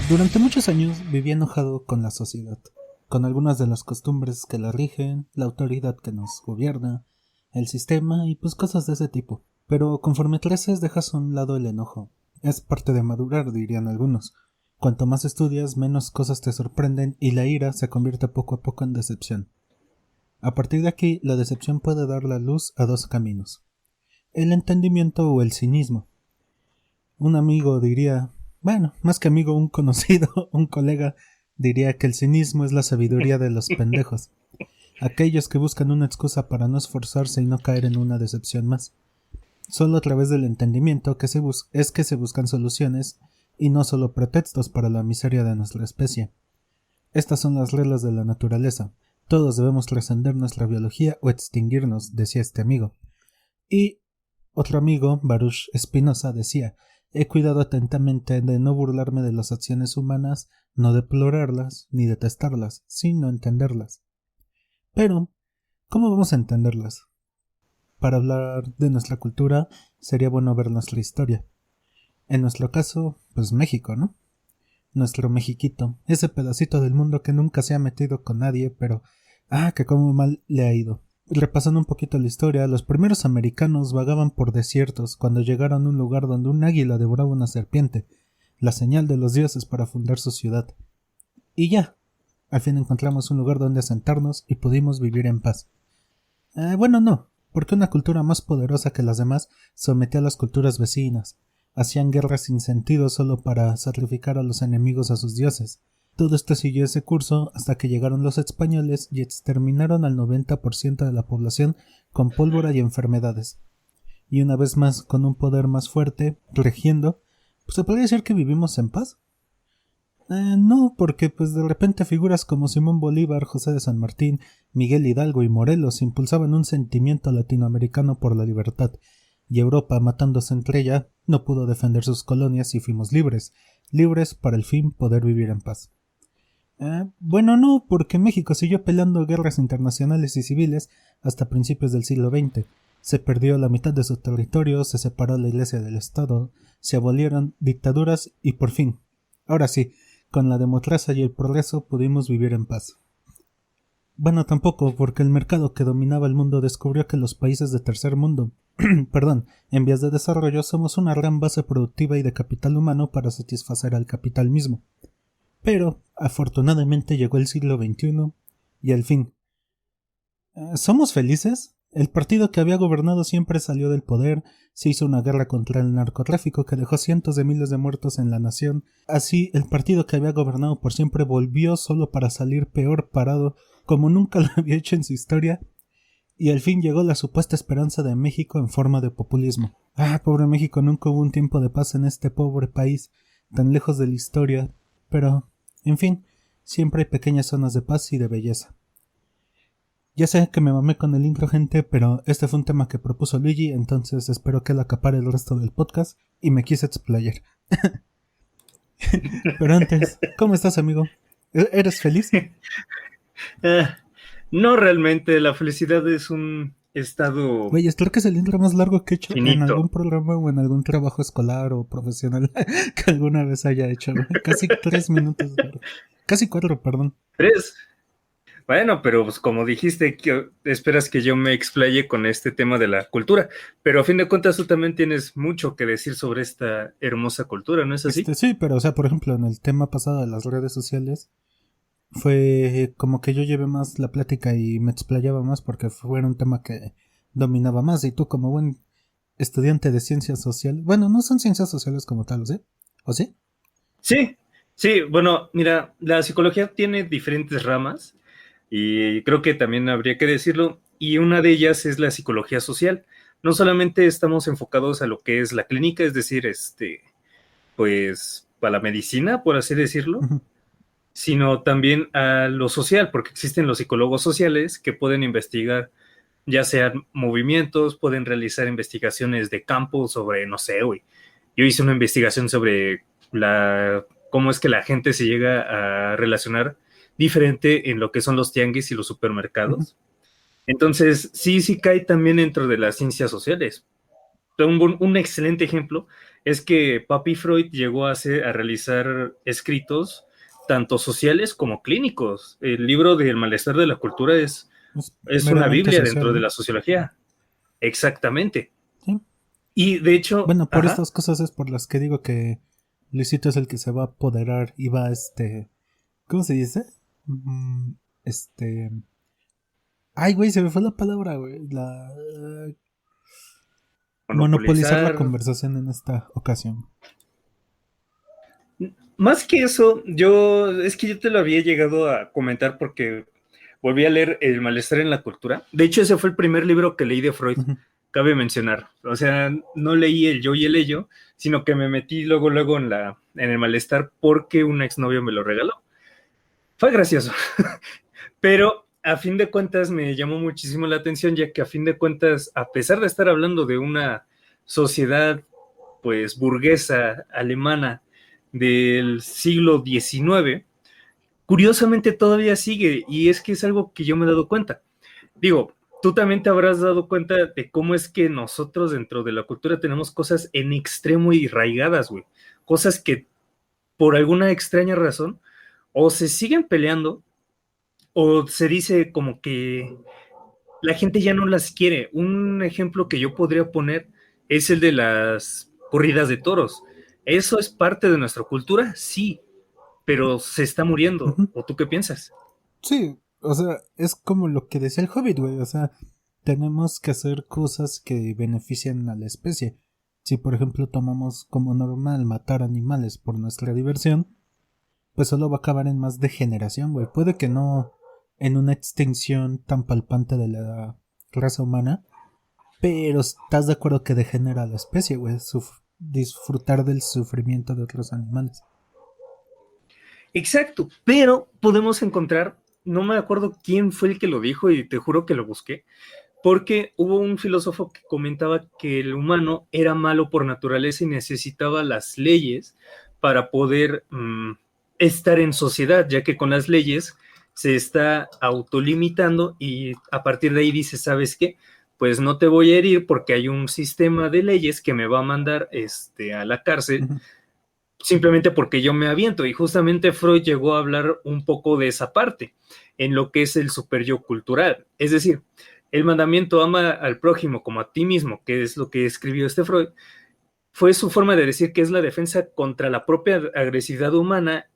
Durante muchos años viví enojado con la sociedad, con algunas de las costumbres que la rigen, la autoridad que nos gobierna, el sistema y pues cosas de ese tipo. Pero conforme creces dejas a un lado el enojo. Es parte de madurar, dirían algunos. Cuanto más estudias, menos cosas te sorprenden y la ira se convierte poco a poco en decepción. A partir de aquí, la decepción puede dar la luz a dos caminos: el entendimiento o el cinismo. Un amigo diría, bueno, más que amigo, un conocido, un colega, diría que el cinismo es la sabiduría de los pendejos, aquellos que buscan una excusa para no esforzarse y no caer en una decepción más. Solo a través del entendimiento es que se buscan soluciones y no solo pretextos para la miseria de nuestra especie. Estas son las reglas de la naturaleza. Todos debemos trascender nuestra biología o extinguirnos, decía este amigo. Y otro amigo, Baruch Spinoza, decía: he cuidado atentamente de no burlarme de las acciones humanas, no deplorarlas ni detestarlas, sino entenderlas. Pero, ¿cómo vamos a entenderlas? Para hablar de nuestra cultura, sería bueno ver nuestra historia. En nuestro caso, pues México, ¿no? Nuestro Mexiquito, ese pedacito del mundo que nunca se ha metido con nadie, pero que cómo mal le ha ido. Repasando un poquito la historia, los primeros americanos vagaban por desiertos cuando llegaron a un lugar donde un águila devoraba una serpiente, la señal de los dioses para fundar su ciudad. Y ya, al fin encontramos un lugar donde asentarnos y pudimos vivir en paz. Bueno, no, porque una cultura más poderosa que las demás sometía a las culturas vecinas. Hacían guerras sin sentido solo para sacrificar a los enemigos a sus dioses. Todo esto siguió ese curso hasta que llegaron los españoles y exterminaron al 90% de la población con pólvora y enfermedades. Y una vez más, con un poder más fuerte, regiendo, pues se podría decir que vivimos en paz. No, porque pues de repente figuras como Simón Bolívar, José de San Martín, Miguel Hidalgo y Morelos impulsaban un sentimiento latinoamericano por la libertad, y Europa, matándose entre ella, no pudo defender sus colonias y fuimos libres, libres para el fin poder vivir en paz. Bueno, no, porque México siguió peleando guerras internacionales y civiles hasta principios del siglo XX. Se perdió la mitad de su territorio, se separó la Iglesia del Estado, se abolieron dictaduras y por fin, ahora sí, con la democracia y el progreso pudimos vivir en paz. Bueno, tampoco, porque el mercado que dominaba el mundo descubrió que los países de tercer mundo, en vías de desarrollo somos una gran base productiva y de capital humano para satisfacer al capital mismo. Pero, afortunadamente llegó el siglo XXI y al fin. ¿Somos felices? El partido que había gobernado siempre salió del poder, se hizo una guerra contra el narcotráfico que dejó cientos de miles de muertos en la nación. Así, el partido que había gobernado por siempre volvió solo para salir peor parado, como nunca lo había hecho en su historia. Y al fin llegó la supuesta esperanza de México en forma de populismo. Pobre México, nunca hubo un tiempo de paz en este pobre país, tan lejos de la historia. Pero, en fin, siempre hay pequeñas zonas de paz y de belleza. Ya sé que me mamé con el intro, gente, pero este fue un tema que propuso Luigi, entonces espero que él acapare el resto del podcast y me quise explayar. Pero antes, ¿cómo estás, amigo? ¿Eres feliz? No realmente, la felicidad es un estado Güey, creo que es el intro más largo que he hecho en finito. algún programa o en algún trabajo escolar o profesional que alguna vez haya hecho, güey. Casi 3 minutos, casi 4, perdón. ¿Tres? Bueno, pero pues como dijiste, que esperas que yo me explaye con este tema de la cultura, pero a fin de cuentas tú también tienes mucho que decir sobre esta hermosa cultura, ¿no es así? Sí, pero o sea, por ejemplo, en el tema pasado de las redes sociales, fue como que yo llevé más la plática y me explayaba más porque fue un tema que dominaba más. Y tú, como buen estudiante de ciencias sociales, bueno, no son ciencias sociales como tal, ¿o sí? ¿O sí? Sí, sí, bueno, mira, la psicología tiene diferentes ramas y creo que también habría que decirlo, y una de ellas es la psicología social. No solamente estamos enfocados a lo que es la clínica, es decir, pues, a la medicina, por así decirlo, Ujú. sino también a lo social, porque existen los psicólogos sociales que pueden investigar, ya sean movimientos, pueden realizar investigaciones de campo sobre, no sé, güey. Yo hice una investigación sobre cómo es que la gente se llega a relacionar diferente en lo que son los tianguis y los Ujú. supermercados. Entonces, sí, sí cae también dentro de las ciencias sociales. Un excelente ejemplo es que Papi Freud llegó a realizar escritos tanto sociales como clínicos. El libro del malestar de la cultura Es es una meramente Biblia social, dentro de ¿no? la sociología. Exactamente. Sí. Y de hecho, Bueno, por ajá, estas cosas es por las que digo que Luisito es el que se va a apoderar y va ¿cómo se dice? Mm, este... Ay, güey, se me fue la palabra, güey. Monopolizar la monopolizar. conversación en esta ocasión. Más que eso, es que yo te lo había llegado a comentar porque volví a leer El malestar en la cultura. De hecho, ese fue el primer libro que leí de Freud, Ujú. cabe mencionar. O sea, no leí El yo y el ello, sino que me metí luego en el malestar porque un exnovio me lo regaló. Fue gracioso, pero a fin de cuentas me llamó muchísimo la atención, ya que a fin de cuentas, a pesar de estar hablando de una sociedad pues burguesa alemana del siglo XIX, curiosamente todavía sigue, y es que es algo que yo me he dado cuenta. Digo, tú también te habrás dado cuenta de cómo es que nosotros dentro de la cultura tenemos cosas en extremo y arraigadas, güey. Cosas que por alguna extraña razón o se siguen peleando o se dice como que la gente ya no las quiere. Un ejemplo que yo podría poner es el de las corridas de toros. ¿Eso es parte de nuestra cultura? Sí, pero se está muriendo. Ujú. ¿O tú qué piensas? Sí, o sea, es como lo que decía el Hobbit, güey. O sea, tenemos que hacer cosas que beneficien a la especie. Si, por ejemplo, tomamos como normal matar animales por nuestra diversión, pues solo va a acabar en más degeneración, güey. Puede que no en una extinción tan palpante de la raza humana, pero estás de acuerdo que degenera a la especie, güey. Disfrutar del sufrimiento de otros animales. Exacto, pero podemos encontrar, no me acuerdo quién fue el que lo dijo y te juro que lo busqué, porque hubo un filósofo que comentaba que el humano era malo por naturaleza y necesitaba las leyes para poder estar en sociedad, ya que con las leyes se está autolimitando y a partir de ahí dice, ¿sabes qué? Pues no te voy a herir porque hay un sistema de leyes que me va a mandar a la cárcel Ujú. simplemente porque yo me aviento. Y justamente Freud llegó a hablar un poco de esa parte, en lo que es el superyo cultural. Es decir, el mandamiento ama al prójimo como a ti mismo, que es lo que escribió este Freud, fue su forma de decir que es la defensa contra la propia agresividad humana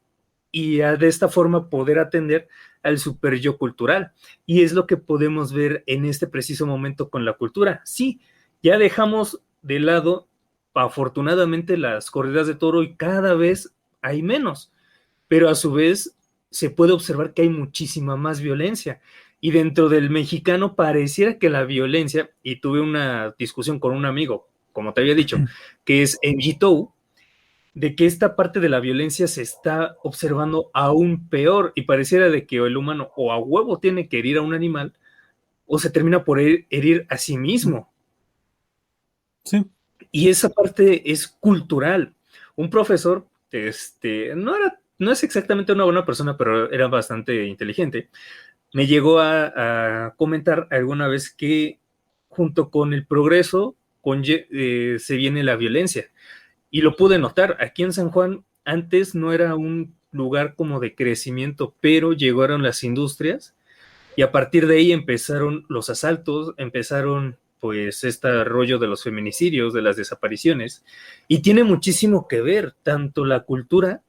y de esta forma poder atender al superyo cultural. Y es lo que podemos ver en este preciso momento con la cultura. Sí, ya dejamos de lado, afortunadamente, las corridas de toro y cada vez hay menos, pero a su vez se puede observar que hay muchísima más violencia. Y dentro del mexicano pareciera que la violencia, y tuve una discusión con un amigo, como te había dicho, que es en Jitou, de que esta parte de la violencia se está observando aún peor y pareciera de que el humano o a huevo tiene que herir a un animal o se termina por herir a sí Ujú. mismo. Sí. Y esa parte es cultural. Un profesor, no es exactamente una buena persona, pero era bastante inteligente. Me llegó a comentar alguna vez que junto con el progreso se viene la violencia. Y lo pude notar, aquí en San Juan antes no era un lugar como de crecimiento, pero llegaron las industrias y a partir de ahí empezaron los asaltos, empezaron pues este rollo de los feminicidios, de las desapariciones, y tiene muchísimo que ver tanto la cultura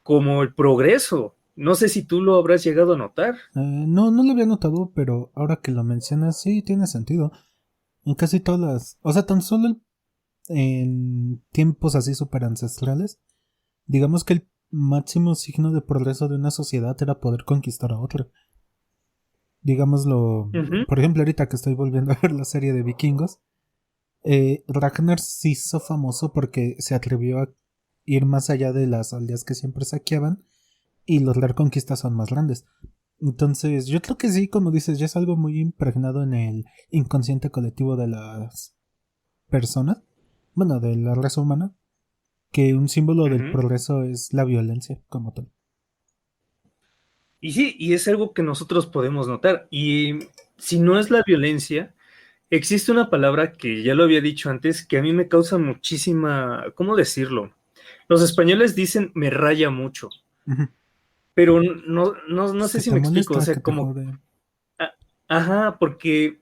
como el progreso. No sé si tú lo habrás llegado a notar. No, no lo había notado, pero ahora que lo mencionas, sí tiene sentido. En casi todas las. O sea, tan solo en tiempos así super ancestrales, digamos que el máximo signo de progreso de una sociedad era poder conquistar a otra. Digámoslo. Uh -huh. Por ejemplo, ahorita que estoy volviendo a ver la serie de vikingos, Ragnar se hizo famoso porque se atrevió a ir más allá de las aldeas que siempre saqueaban y lograr conquistas son más grandes. Entonces, yo creo que sí, como dices, ya es algo muy impregnado en el inconsciente colectivo de las personas, bueno, de la raza humana, que un símbolo Uh del -huh. progreso es la violencia como tal. Y sí, y es algo que nosotros podemos notar. Y si no es la violencia, existe una palabra que ya lo había dicho antes, que a mí me causa muchísima, ¿cómo decirlo? Los españoles dicen me raya mucho, Ujú. pero no sé Que si te me explico, o molesta, sea, que te como, jode. a- ajá, porque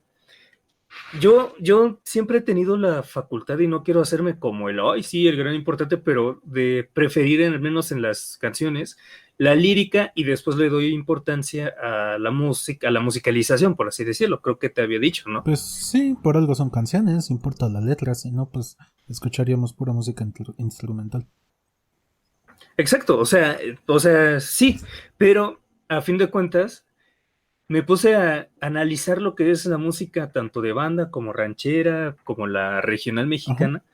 yo siempre he tenido la facultad y no quiero hacerme como ay, sí, el gran importante, pero de preferir, al menos en las canciones, la lírica y después le doy importancia a la música, a la musicalización, por así decirlo. Creo que te había dicho, ¿no? Pues sí, por algo son canciones, importa la letra, si no, pues escucharíamos pura música instrumental. Exacto, o sea, sí, pero a fin de cuentas me puse a analizar lo que es la música tanto de banda como ranchera, como la regional Ajá. mexicana,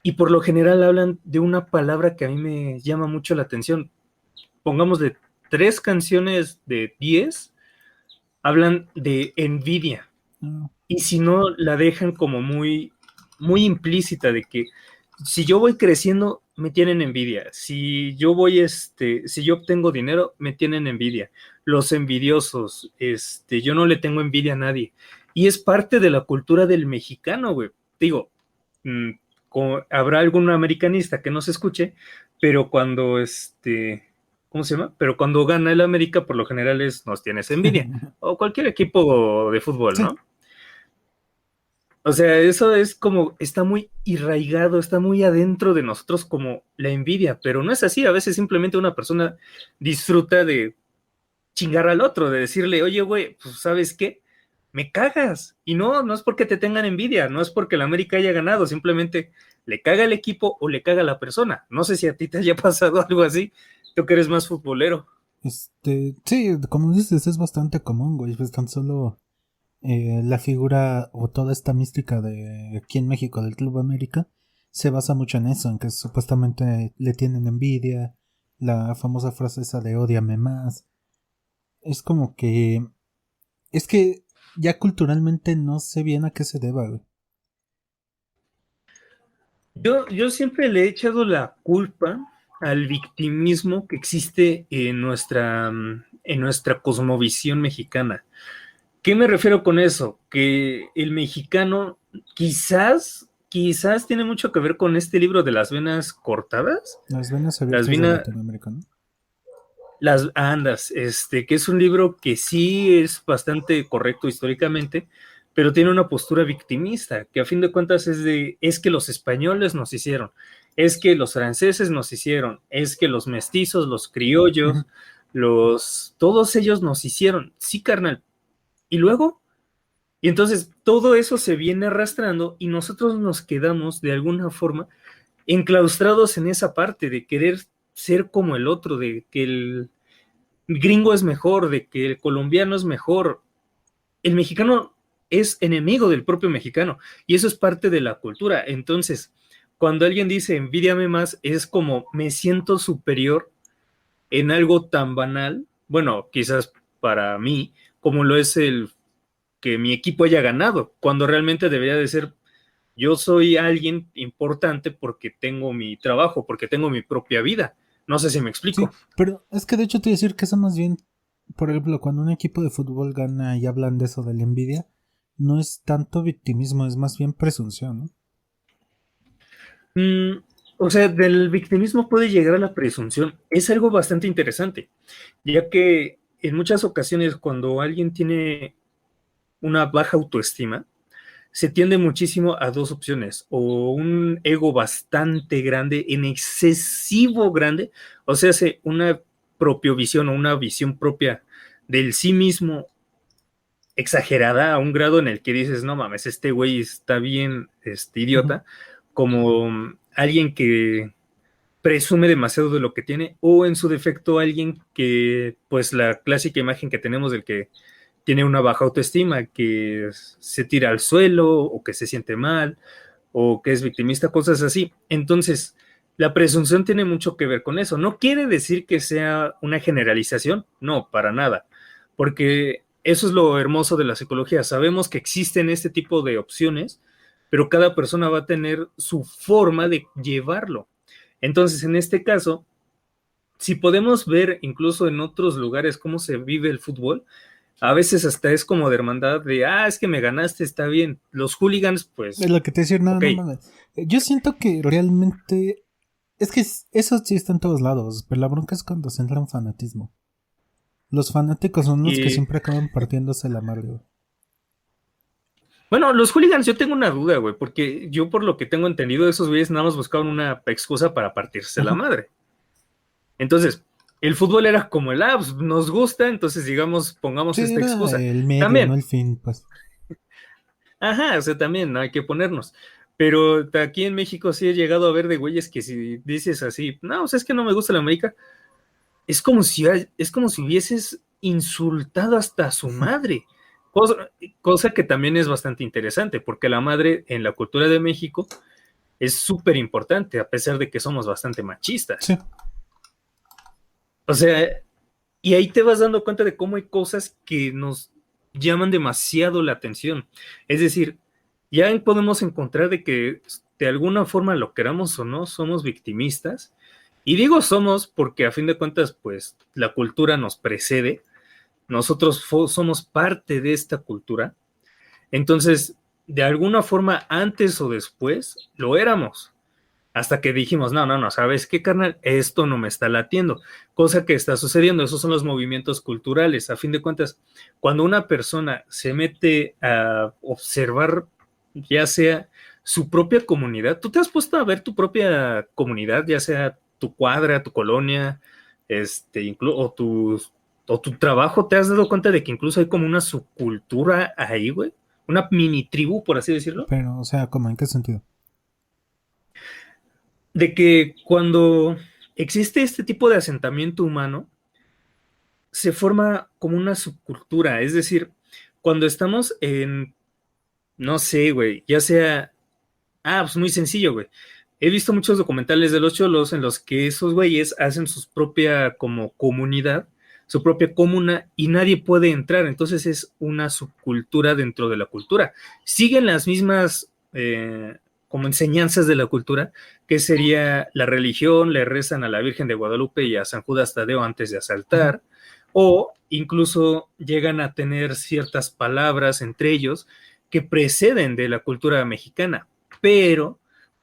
y por lo general hablan de una palabra que a mí me llama mucho la atención. Pongamos de 3 canciones de 10 hablan de envidia. Ah, Y si no, la dejan como muy, muy implícita de que si yo voy creciendo, me tienen envidia. Si yo obtengo dinero, me tienen envidia. Los envidiosos, yo no le tengo envidia a nadie. Y es parte de la cultura del mexicano, güey. Digo, mm, habrá algún americanista que no se escuche, pero ¿cómo se llama? Pero cuando gana el América, por lo general nos tienes envidia. O cualquier equipo de fútbol, sí, ¿no? O sea, eso es como, está muy arraigado, está muy adentro de nosotros como la envidia, pero no es así. A veces simplemente una persona disfruta de chingar al otro, de decirle, oye, güey, pues ¿sabes qué? Me cagas. Y no es porque te tengan envidia, no es porque la América haya ganado, simplemente le caga el equipo o le caga la persona. No sé si a ti te haya pasado algo así, tú que eres más futbolero. sí, como dices, es bastante común, güey, pues tan solo la figura o toda esta mística de aquí en México del Club América se basa mucho en eso, en que supuestamente le tienen envidia, la famosa frase esa de ódiame más. Es como que es que ya culturalmente no sé bien a qué se deba, güey. Yo siempre le he echado la culpa al victimismo que existe en nuestra cosmovisión mexicana. ¿Qué me refiero con eso? Que el mexicano quizás tiene mucho que ver con este libro de las venas cortadas, Las venas las abiertas de venas, Latinoamérica, ¿no? las andas, que es un libro que sí es bastante correcto históricamente, pero tiene una postura victimista, que a fin de cuentas es que los españoles nos hicieron, es que los franceses nos hicieron, es que los mestizos, los Ujú. criollos, todos ellos nos hicieron, sí, carnal. Y luego, y entonces todo eso se viene arrastrando y nosotros nos quedamos de alguna forma enclaustrados en esa parte de querer ser como el otro, de que el gringo es mejor, de que el colombiano es mejor. El mexicano es enemigo del propio mexicano y eso es parte de la cultura. Entonces, cuando alguien dice envidiame más, es como me siento superior en algo tan banal, bueno, quizás para mí, como lo es el que mi equipo haya ganado, cuando realmente debería de ser yo soy alguien importante porque tengo mi trabajo, porque tengo mi propia vida. No sé si me Sí, explico. pero es que de hecho te iba a decir que eso más bien, por ejemplo, cuando un equipo de fútbol gana y hablan de eso de la envidia, no es tanto victimismo, es más bien presunción, ¿no? Mm, o sea, del victimismo puede llegar a la presunción. Es algo bastante interesante, ya que en muchas ocasiones cuando alguien tiene una baja autoestima, se tiende muchísimo a dos opciones, o un ego bastante grande, en excesivo grande, o sea, una visión o una visión propia del sí mismo exagerada a un grado en el que dices, no mames, este güey está bien, Ujú. idiota, como alguien que presume demasiado de lo que tiene, o en su defecto alguien que, pues la clásica imagen que tenemos del que tiene una baja autoestima, que se tira al suelo o que se siente mal o que es victimista, cosas así. Entonces, la presunción tiene mucho que ver con eso. No quiere decir que sea una generalización, no, para nada, porque eso es lo hermoso de la psicología. Sabemos que existen este tipo de opciones, pero cada persona va a tener su forma de llevarlo. Entonces, en este caso, si podemos ver incluso en otros lugares cómo se vive el fútbol, A veces hasta es como de hermandad de, es que me ganaste, está bien. Los hooligans, Es pues, lo que te decía, no, ok. no mames. Yo siento que realmente. Es que eso sí está en todos lados, pero la bronca es cuando se entra en fanatismo. Los fanáticos son los que Y siempre acaban partiéndose la madre, güey. bueno, los hooligans, yo tengo una duda, güey, porque yo por lo que tengo entendido, esos güeyes nada más buscaban una excusa para partirse la Ajá. madre. Entonces, el fútbol era como pues, nos gusta, entonces digamos, pongamos Sí, esta era excusa. el medio, no También, el fin, pues. ajá, o sea, también no hay que ponernos. Pero aquí en México sí he llegado a ver de güeyes que si dices así, no, o sea, es que no me gusta la América, es como si hubieses insultado hasta a su madre. Cosa, cosa que también es bastante interesante, porque la madre en la cultura de México es súper importante, a pesar de que somos bastante Sí, machistas. O sea, y ahí te vas dando cuenta de cómo hay cosas que nos llaman demasiado la atención. Es decir, ya podemos encontrar de que de alguna forma lo queramos o no, somos victimistas. Y digo somos porque a fin de cuentas, pues la cultura nos precede. Nosotros somos parte de esta cultura. Entonces, de alguna forma, antes o después, lo éramos. Hasta que dijimos, no, no, no, ¿sabes qué, carnal? Esto no me está latiendo. Cosa que está sucediendo, esos son los movimientos culturales. A fin de cuentas, cuando una persona se mete a observar, ya sea su propia comunidad, tú te has puesto a ver tu propia comunidad, ya sea tu cuadra, tu colonia, o tu trabajo, ¿te has dado cuenta de que incluso hay como una subcultura ahí, güey? Una mini tribu, por así decirlo. pero, o sea, ¿cómo? ¿En qué sentido? De que cuando existe este tipo de asentamiento humano, se forma como una subcultura, es decir, cuando estamos en, no sé, güey, ya sea, pues muy sencillo, güey. He visto muchos documentales de los cholos en los que esos güeyes hacen su propia como comunidad, su propia comuna y nadie puede entrar, entonces es una subcultura dentro de la cultura. Siguen las mismas como enseñanzas de la cultura, que sería la religión, le rezan a la Virgen de Guadalupe y a San Judas Tadeo antes de Ujú. asaltar, o incluso llegan a tener ciertas palabras entre ellos que preceden de la cultura mexicana, pero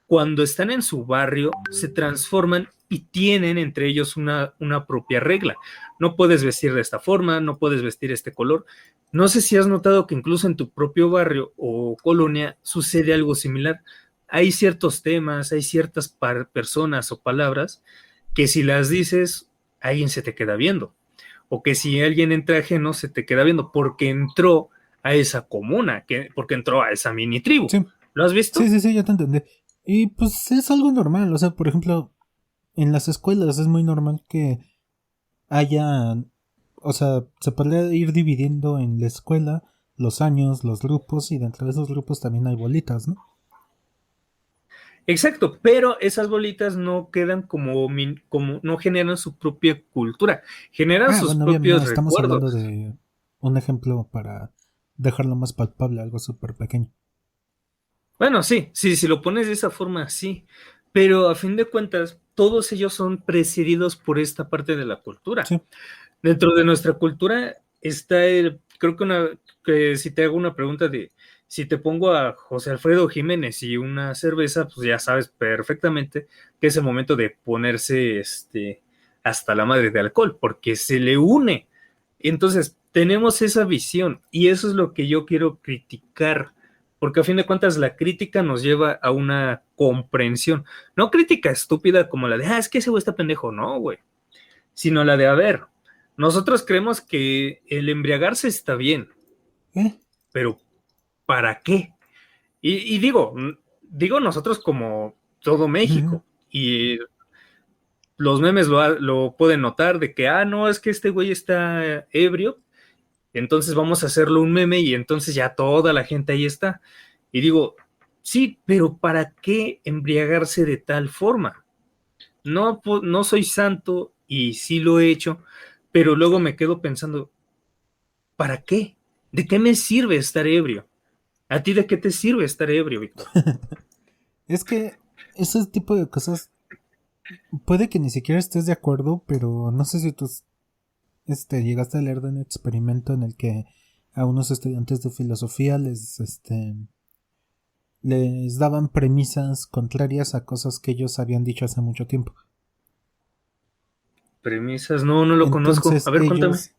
cuando están en su barrio se transforman y tienen entre ellos una propia regla. No puedes vestir de esta forma, no puedes vestir este color. No sé si has notado que incluso en tu propio barrio o colonia sucede algo similar. Hay ciertos temas, hay ciertas personas o palabras que si las dices, alguien se te queda viendo. O que si alguien entra ajeno, se te queda viendo porque entró a esa comuna, porque entró a esa mini tribu. Sí, ¿Lo has sí, visto? sí, sí, ya te entendí. Y pues es algo normal, o sea, por ejemplo, en las escuelas es muy normal que haya, o sea, se podría ir dividiendo en la escuela los años, los grupos, y dentro de esos grupos también hay bolitas, ¿no? Exacto, pero esas bolitas no quedan como no generan su propia cultura, generan Ah, sus bueno, bien, no, propios estamos hablando recuerdos. de un ejemplo para dejarlo más palpable, algo súper pequeño. Bueno, sí, sí, si lo pones de esa forma, sí, pero a fin de cuentas, todos ellos son precedidos por esta parte de la cultura. Sí, Dentro de nuestra cultura está creo que si te hago una pregunta de si te pongo a José Alfredo Jiménez y una cerveza, pues ya sabes perfectamente que es el momento de ponerse hasta la madre de alcohol, porque se le une. Entonces, tenemos esa visión y eso es lo que yo quiero criticar, porque a fin de cuentas la crítica nos lleva a una comprensión, no crítica estúpida como la de, es que ese güey está pendejo, no, güey, sino la de, a ver, nosotros creemos que el embriagarse está bien, ¿eh? pero ¿para qué? Y digo nosotros como todo Ujú. México, y los memes lo pueden notar de que, no, es que este güey está ebrio, entonces vamos a hacerlo un meme y entonces ya toda la gente ahí está. Y digo, sí, pero ¿para qué embriagarse de tal forma? No, no soy santo y sí lo he hecho, pero luego me quedo pensando, ¿para qué? ¿De qué me sirve estar ebrio? ¿A ti de qué te sirve estar ebrio, Víctor? Es que ese tipo de cosas puede que ni siquiera estés de acuerdo, pero no sé si tú llegaste a leer de un experimento en el que a unos estudiantes de filosofía les daban premisas contrarias a cosas que ellos habían dicho hace mucho tiempo. Premisas, no, no lo conozco. A Entonces ver, cuéntame. ellos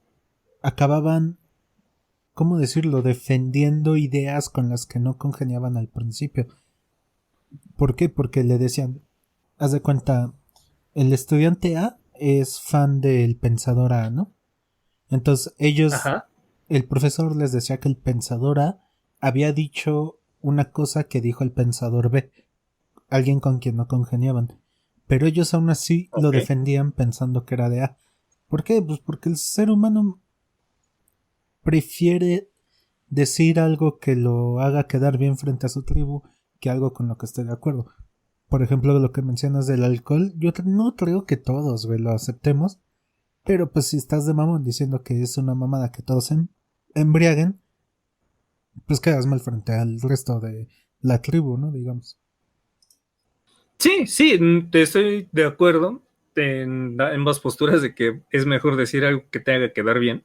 acababan, ¿cómo decirlo?, defendiendo ideas con las que no congeniaban al principio. ¿Por qué? Porque le decían, haz de cuenta, el estudiante A es fan del pensador A, ¿no? Entonces ellos, Ajá. el profesor les decía que el pensador A había dicho una cosa que dijo el pensador B, alguien con quien no congeniaban, pero ellos aún así lo Ok. defendían pensando que era de A. ¿Por qué? Pues porque el ser humano prefiere decir algo que lo haga quedar bien frente a su tribu que algo con lo que esté de acuerdo. Por ejemplo, lo que mencionas del alcohol, yo no creo que todos, güey, lo aceptemos, pero pues si estás de mamón diciendo que es una mamada que todos se embriaguen, pues quedas mal frente al resto de la tribu, ¿no? Digamos. Sí, sí, te estoy de acuerdo en ambas posturas de que es mejor decir algo que te haga quedar bien.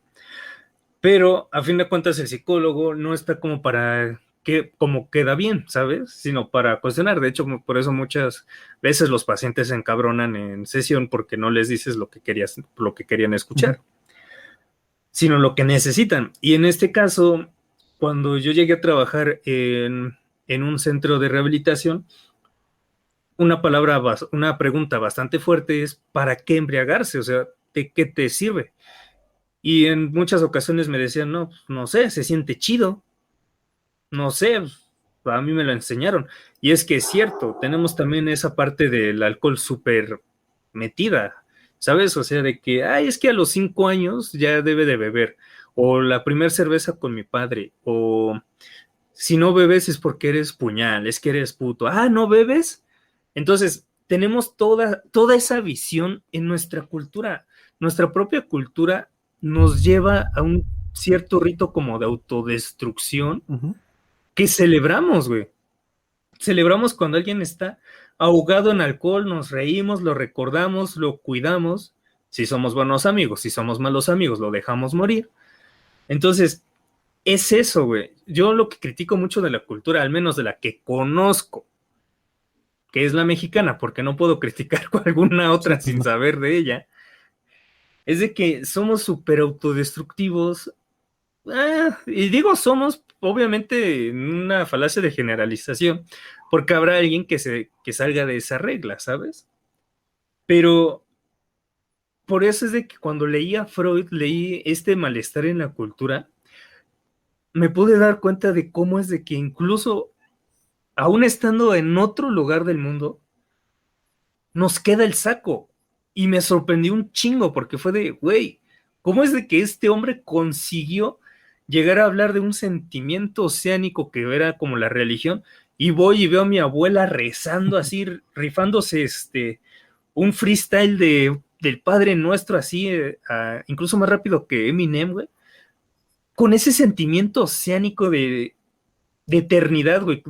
Pero a fin de cuentas el psicólogo no está como para que como queda bien, ¿sabes? Sino para cuestionar. De hecho, por eso muchas veces los pacientes se encabronan en sesión porque no les dices lo que querían Uh-huh. escuchar, sino lo que necesitan. Y en este caso, cuando yo llegué a trabajar en un centro de rehabilitación, una pregunta bastante fuerte es ¿para qué embriagarse? O sea, ¿de qué te sirve? Y en muchas ocasiones me decían, no, no sé, se siente chido. No sé, a mí me lo enseñaron. Y es que es cierto, tenemos también esa parte del alcohol súper metida, ¿sabes? O sea, de que, ay, es que a los 5 años ya debe de beber, o la primer cerveza con mi padre, o si no bebes es porque eres puñal, es que eres puto. Ah, ¿no bebes? Entonces, tenemos toda esa visión en nuestra cultura. Nuestra propia cultura nos lleva a un cierto rito como de autodestrucción Uh-huh. que celebramos, güey. Celebramos cuando alguien está ahogado en alcohol, nos reímos, lo recordamos, lo cuidamos. Si somos buenos amigos, si somos malos amigos, lo dejamos morir. Entonces, es eso, güey. Yo lo que critico mucho de la cultura, al menos de la que conozco, que es la mexicana, porque no puedo criticar con alguna Sí, otra pues sin no. saber de ella, es de que somos súper autodestructivos. Y digo somos, obviamente, en una falacia de generalización, porque habrá alguien que salga de esa regla, ¿sabes? Pero por eso es de que cuando leí a Freud, leí este malestar en la cultura, me pude dar cuenta de cómo es de que incluso, aún estando en otro lugar del mundo, nos queda el saco. Y me sorprendió un chingo, porque fue de, güey, ¿cómo es de que este hombre consiguió llegar a hablar de un sentimiento oceánico que era como la religión? Y voy y veo a mi abuela rezando así, rifándose un freestyle del Padre Nuestro así, incluso más rápido que Eminem, güey. Con ese sentimiento oceánico de eternidad, güey,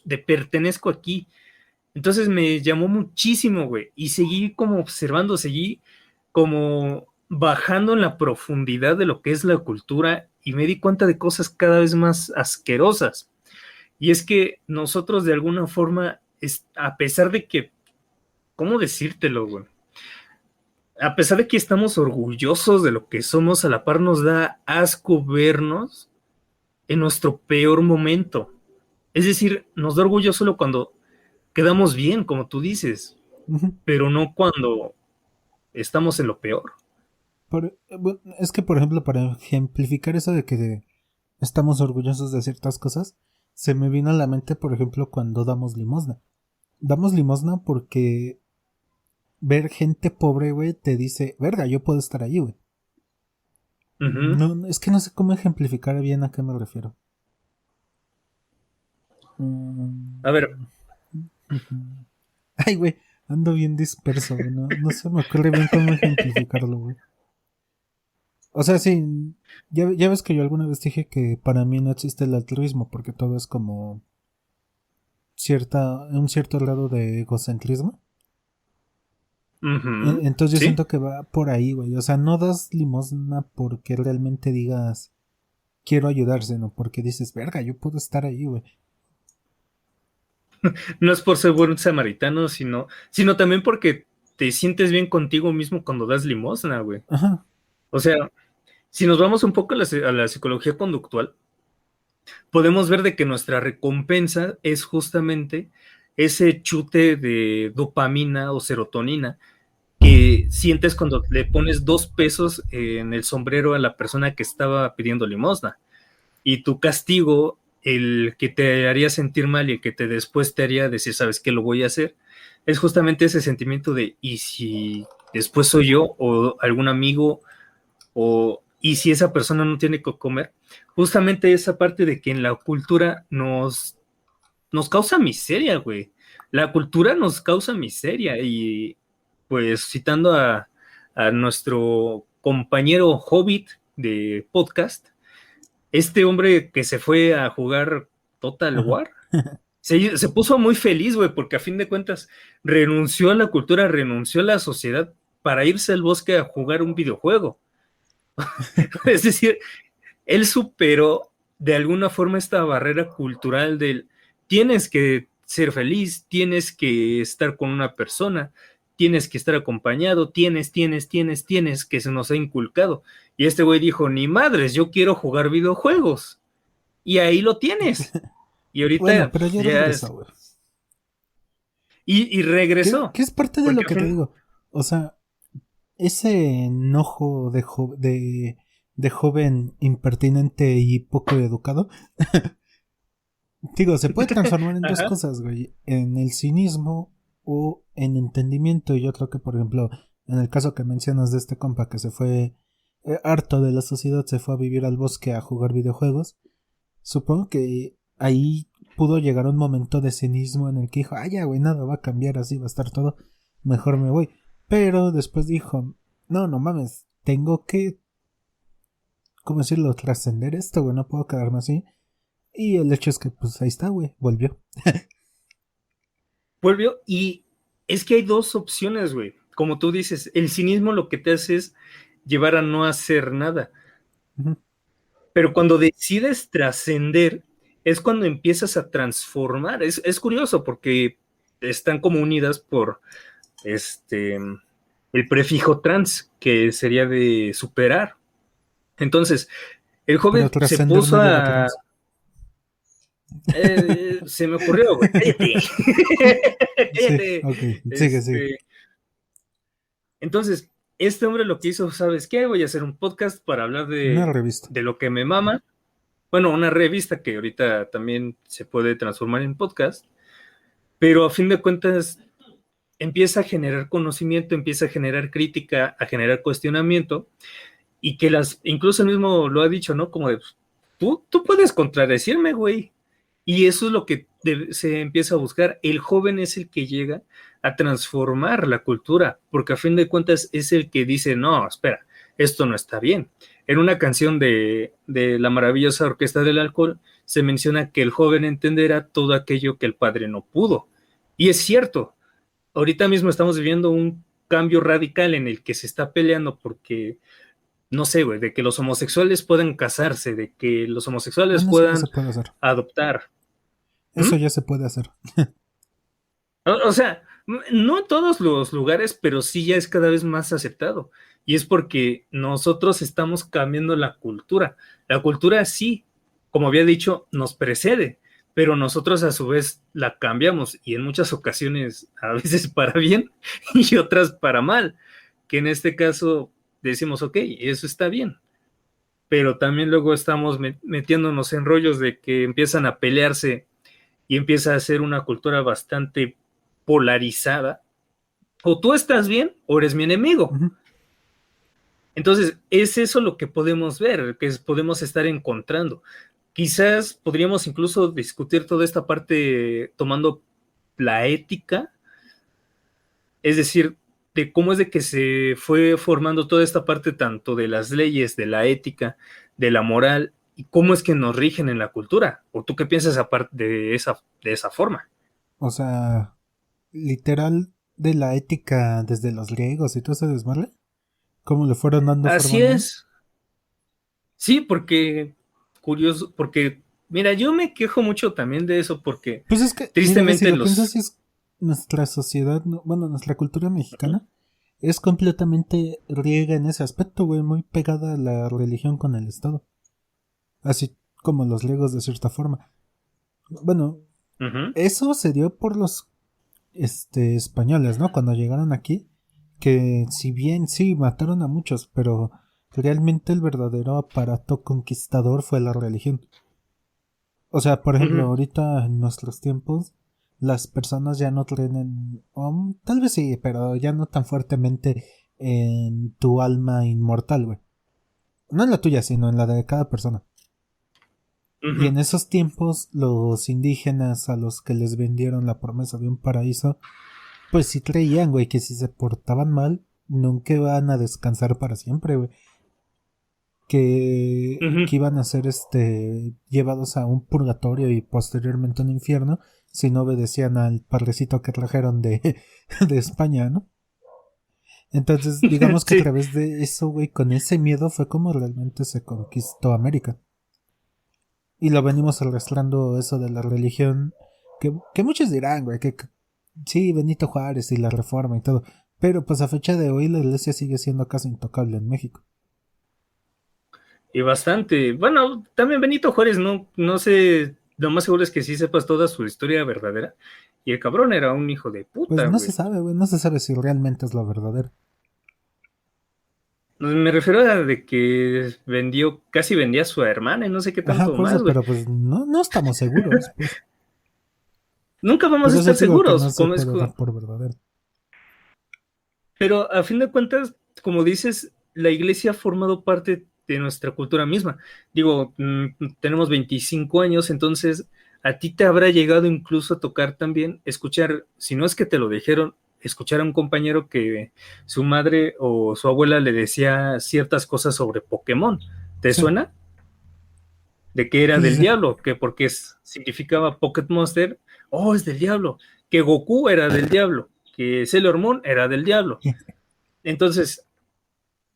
de pertenezco aquí. Entonces me llamó muchísimo, güey, y seguí como observando, seguí como bajando en la profundidad de lo que es la cultura y me di cuenta de cosas cada vez más asquerosas. Y es que nosotros de alguna forma, a pesar de que, ¿cómo decírtelo, güey? A pesar de que estamos orgullosos de lo que somos, a la par nos da asco vernos en nuestro peor momento. Es decir, nos da orgullo solo cuando quedamos bien, como tú dices, Uh-huh. pero no cuando estamos en lo peor. Bueno, es que, por ejemplo, para ejemplificar eso de que estamos orgullosos de ciertas cosas, se me vino a la mente, por ejemplo, cuando damos limosna. Damos limosna porque ver gente pobre, güey, te dice, verga, yo puedo estar ahí, güey. Ujú. No, es que no sé cómo ejemplificar bien a qué me refiero. Mm, A ver, ujú. Ay, güey, ando bien disperso, güey. No se me ocurre bien cómo ejemplificarlo, güey. O sea, sí, ya ves que yo alguna vez dije que para mí no existe el altruismo porque todo es como un cierto grado de egocentrismo. Ujú. Entonces yo Sí, siento que va por ahí, güey. O sea, no das limosna porque realmente digas quiero ayudar, sino porque dices, verga, yo puedo estar ahí, güey. no es por ser buen samaritano, sino también porque te sientes bien contigo mismo cuando das limosna, güey. Ajá. O sea, si nos vamos un poco a la psicología conductual, podemos ver de que nuestra recompensa es justamente ese chute de dopamina o serotonina que sientes cuando le pones 2 pesos en el sombrero a la persona que estaba pidiendo limosna. Y tu castigo, el que te haría sentir mal y el que te después te haría decir, ¿sabes qué? Lo voy a hacer, es justamente ese sentimiento de, ¿y si después soy yo o algún amigo o y si esa persona no tiene que comer? Justamente esa parte de que en la cultura nos causa miseria, güey. La cultura nos causa miseria y pues citando a nuestro compañero Hobbit de podcast, este hombre que se fue a jugar Total Ajá. War, se puso muy feliz, güey, porque a fin de cuentas renunció a la cultura, renunció a la sociedad para irse al bosque a jugar un videojuego. Es decir, él superó de alguna forma esta barrera cultural del tienes que ser feliz, tienes que estar con una persona, tienes que estar acompañado, tienes que se nos ha inculcado. Y este güey dijo, ni madres, yo quiero jugar videojuegos. Y ahí lo tienes. Y Bueno, ahorita pero ya ya regresó, es, güey. y regresó. ¿Qué es parte de lo Porque a que te fin, digo? O sea, ese enojo de joven impertinente y poco educado, digo, se puede transformar en dos ajá, cosas, güey. En el cinismo o en entendimiento. Y yo creo que, por ejemplo, en el caso que mencionas de este compa que se fue harto de la sociedad, se fue a vivir al bosque a jugar videojuegos, supongo que ahí pudo llegar un momento de cinismo en el que dijo, ah, ya, güey, nada va a cambiar, así va a estar todo, mejor me voy. Pero después dijo, no, no mames, tengo que, ¿cómo decirlo?, trascender esto, güey, no puedo quedarme así. Y el hecho es que, pues ahí está, güey, volvió. volvió. Y es que hay dos opciones, güey. Como tú dices, el cinismo lo que te hace es llevar a no hacer nada. Ujú. Pero cuando decides trascender, es cuando empiezas a transformar. Es curioso porque están como unidas por este el prefijo trans, que sería de superar. Entonces, el Pero joven se trascender no puso lleva a. trans. Se me ocurrió, güey, cállate. Sí, Cállate. ok, sigue, sigue. Este, entonces, este hombre lo que hizo, ¿sabes qué? Voy a hacer un podcast para hablar Una revista. de lo que me mama. Bueno, una revista que ahorita también se puede transformar en podcast, pero a fin de cuentas empieza a generar conocimiento, empieza a generar crítica, a generar cuestionamiento, y que incluso él mismo lo ha dicho, ¿no? Como de, tú puedes contradecirme, güey. Y eso es lo que se empieza a buscar. El joven es el que llega a transformar la cultura, porque a fin de cuentas es el que dice, no, espera, esto no está bien. En una canción de La maravillosa orquesta del alcohol se menciona que el joven entenderá todo aquello que el padre no pudo. Y es cierto, ahorita mismo estamos viviendo un cambio radical en el que se está peleando porque no sé, güey, de que los homosexuales puedan casarse, de que los homosexuales Bueno, eso ya se puedan puede hacer. adoptar. ¿Mm? Eso ya se puede hacer. O sea, no en todos los lugares, pero sí ya es cada vez más aceptado. Y es porque nosotros estamos cambiando la cultura. La cultura sí, como había dicho, nos precede, pero nosotros a su vez la cambiamos y en muchas ocasiones a veces para bien y otras para mal, que en este caso decimos, ok, eso está bien, pero también luego estamos metiéndonos en rollos de que empiezan a pelearse y empieza a ser una cultura bastante polarizada. O tú estás bien o eres mi enemigo. Ujú. Entonces, es eso lo que podemos ver, que podemos estar encontrando. Quizás podríamos incluso discutir toda esta parte tomando la ética, es decir, de cómo es de que se fue formando toda esta parte tanto de las leyes, de la ética, de la moral, y cómo es que nos rigen en la cultura. ¿O tú qué piensas aparte de esa forma? O sea, literal, de la ética desde los griegos y todo ese desmadre. ¿Cómo le fueron dando forma Así al mundo? es. Sí, porque, curioso, porque, mira, yo me quejo mucho también de eso porque Pues es que, mira, ve, si tristemente lo piensas, los... si es nuestra sociedad, bueno, nuestra cultura Ujú, mexicana es completamente riega en ese aspecto, güey, muy pegada a la religión con el Estado. Así como los griegos de cierta forma. Bueno, ujú, eso se dio por los españoles, ¿no? Cuando llegaron aquí, que si bien sí mataron a muchos, pero realmente el verdadero aparato conquistador fue la religión. O sea, por ejemplo, ujú. ahorita en nuestros tiempos, las personas ya no creen tal vez sí, pero ya no tan fuertemente en tu alma inmortal, güey. No en la tuya, sino en la de cada persona. Y Ujú. en esos tiempos, los indígenas a los que les vendieron la promesa de un paraíso, pues sí creían, güey, que si se portaban mal, nunca iban a descansar para siempre, güey. Que Ujú. iban a ser llevados a un purgatorio y posteriormente a un infierno si no obedecían al padrecito que trajeron de España, ¿no? Entonces, digamos que a Sí, través de eso, güey, con ese miedo fue como realmente se conquistó América. Y lo venimos arrastrando eso de la religión, que muchos dirán, güey, que sí, Benito Juárez y la reforma y todo. Pero pues a fecha de hoy la iglesia sigue siendo casi intocable en México. y bastante. Bueno, también Benito Juárez, no sé, lo más seguro es que sí sepas toda su historia verdadera. Y el cabrón era un hijo de Pues puta, no se güey. sabe, güey, no se sabe si realmente es lo verdadero. Me refiero a de que vendió, casi vendía a su hermana y no sé qué Ajá, tanto por más, eso, güey. pero pues no estamos seguros, pues. Nunca vamos Por a eso estar os digo que no seguros, se como es, puede dar por verdadero. pero a fin de cuentas, como dices, la iglesia ha formado parte de nuestra cultura misma. Digo, tenemos 25 años, entonces a ti te habrá llegado incluso a tocar también escuchar, si no es que te lo dijeron, escuchar a un compañero que su madre o su abuela le decía ciertas cosas sobre Pokémon. ¿Te Sí, suena? De que era sí, del sí, diablo, que porque significaba Pocket Monster, oh, es del diablo, que Goku era del diablo, que Sailor Moon era del diablo. sí. Entonces,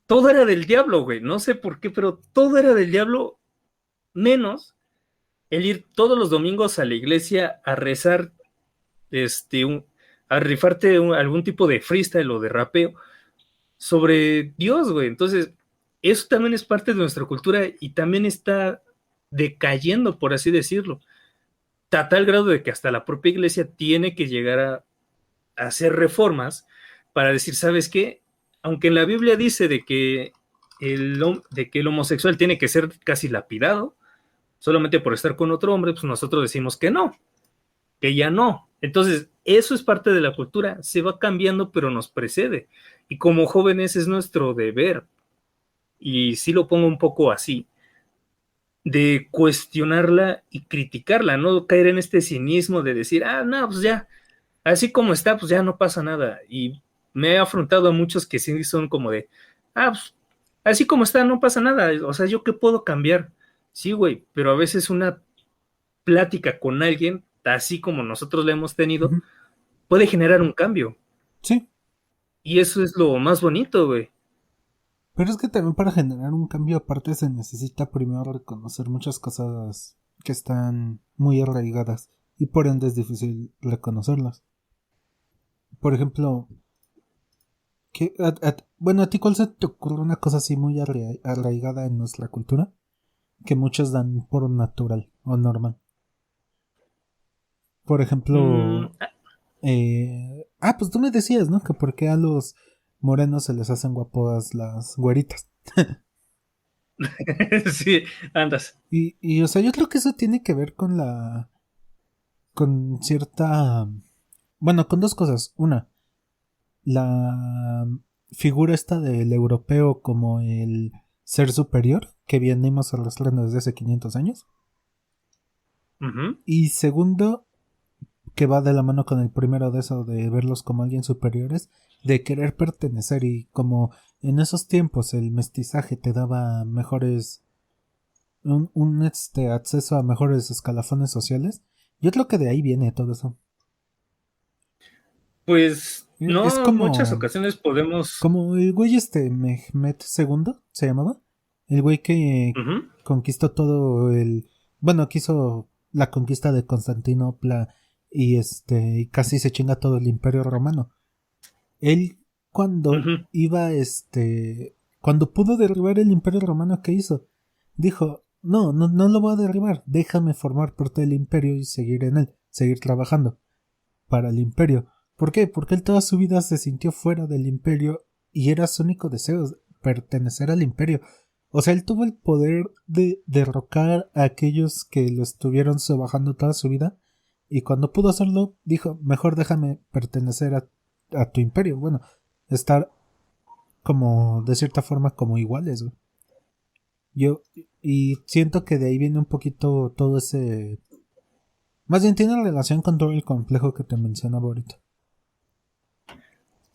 todo era del diablo, güey. No sé por qué, pero todo era del diablo, menos el ir todos los domingos a la iglesia a rezar, a rifarte algún tipo de freestyle o de rapeo sobre Dios, güey. Entonces, eso también es parte de nuestra cultura y también está decayendo, por así decirlo. A tal grado de que hasta la propia iglesia tiene que llegar a hacer reformas para decir, ¿sabes qué? Aunque en la Biblia dice de que el homosexual tiene que ser casi lapidado, solamente por estar con otro hombre, pues nosotros decimos que no, que ya no. Entonces, eso es parte de la cultura, se va cambiando, pero nos precede. Y como jóvenes es nuestro deber, y sí lo pongo un poco así, de cuestionarla y criticarla, no caer en este cinismo de decir, ah, no, pues ya, así como está, pues ya no pasa nada. Y me he afrontado a muchos que sí son como de, ah, pues así como está, no pasa nada. O sea, ¿yo qué puedo cambiar? Sí, güey, pero a veces una plática con alguien, así como nosotros la hemos tenido, Ujú. puede generar un cambio. Sí, Y eso es lo más bonito, güey. pero es que también para generar un cambio aparte se necesita primero reconocer muchas cosas que están muy arraigadas y por ende es difícil reconocerlas. Por ejemplo, bueno, ¿a ti cuál se te ocurre una cosa así muy arraigada en nuestra cultura que muchos dan por natural o normal? Por Mm, ejemplo, pues tú me decías, ¿no? Que por qué a los morenos se les hacen guapas las güeritas. sí, andas. O sea, yo creo que eso tiene que ver con con cierta, bueno, con dos cosas. Una, la figura esta del europeo como el ser superior que venimos arrastrando desde hace 500 años. Uh -huh. Y segundo, que va de la mano con el primero de eso, de verlos como alguien superiores, de querer pertenecer y como en esos tiempos el mestizaje te daba mejores, acceso a mejores escalafones sociales, yo creo que de ahí viene todo eso. Pues Es No, en muchas ocasiones podemos... como el güey Mehmed II, se llamaba. El güey que Ujú, conquistó todo el... Bueno, quiso la conquista de Constantinopla y y casi se chinga todo el Imperio Romano. Él cuando ujú. iba cuando pudo derribar el Imperio Romano, ¿qué hizo? Dijo, no lo voy a derribar, déjame formar parte del Imperio y seguir en él, seguir trabajando para el Imperio. ¿Por qué? Porque él toda su vida se sintió fuera del Imperio y era su único deseo pertenecer al Imperio. O sea, él tuvo el poder de derrocar a aquellos que lo estuvieron sobajando toda su vida y cuando pudo hacerlo dijo, mejor déjame pertenecer a tu imperio. Bueno, estar como de cierta forma como iguales. Güey. Yo y siento que de ahí viene un poquito todo ese... Más bien tiene relación con todo el complejo que te mencionaba ahorita.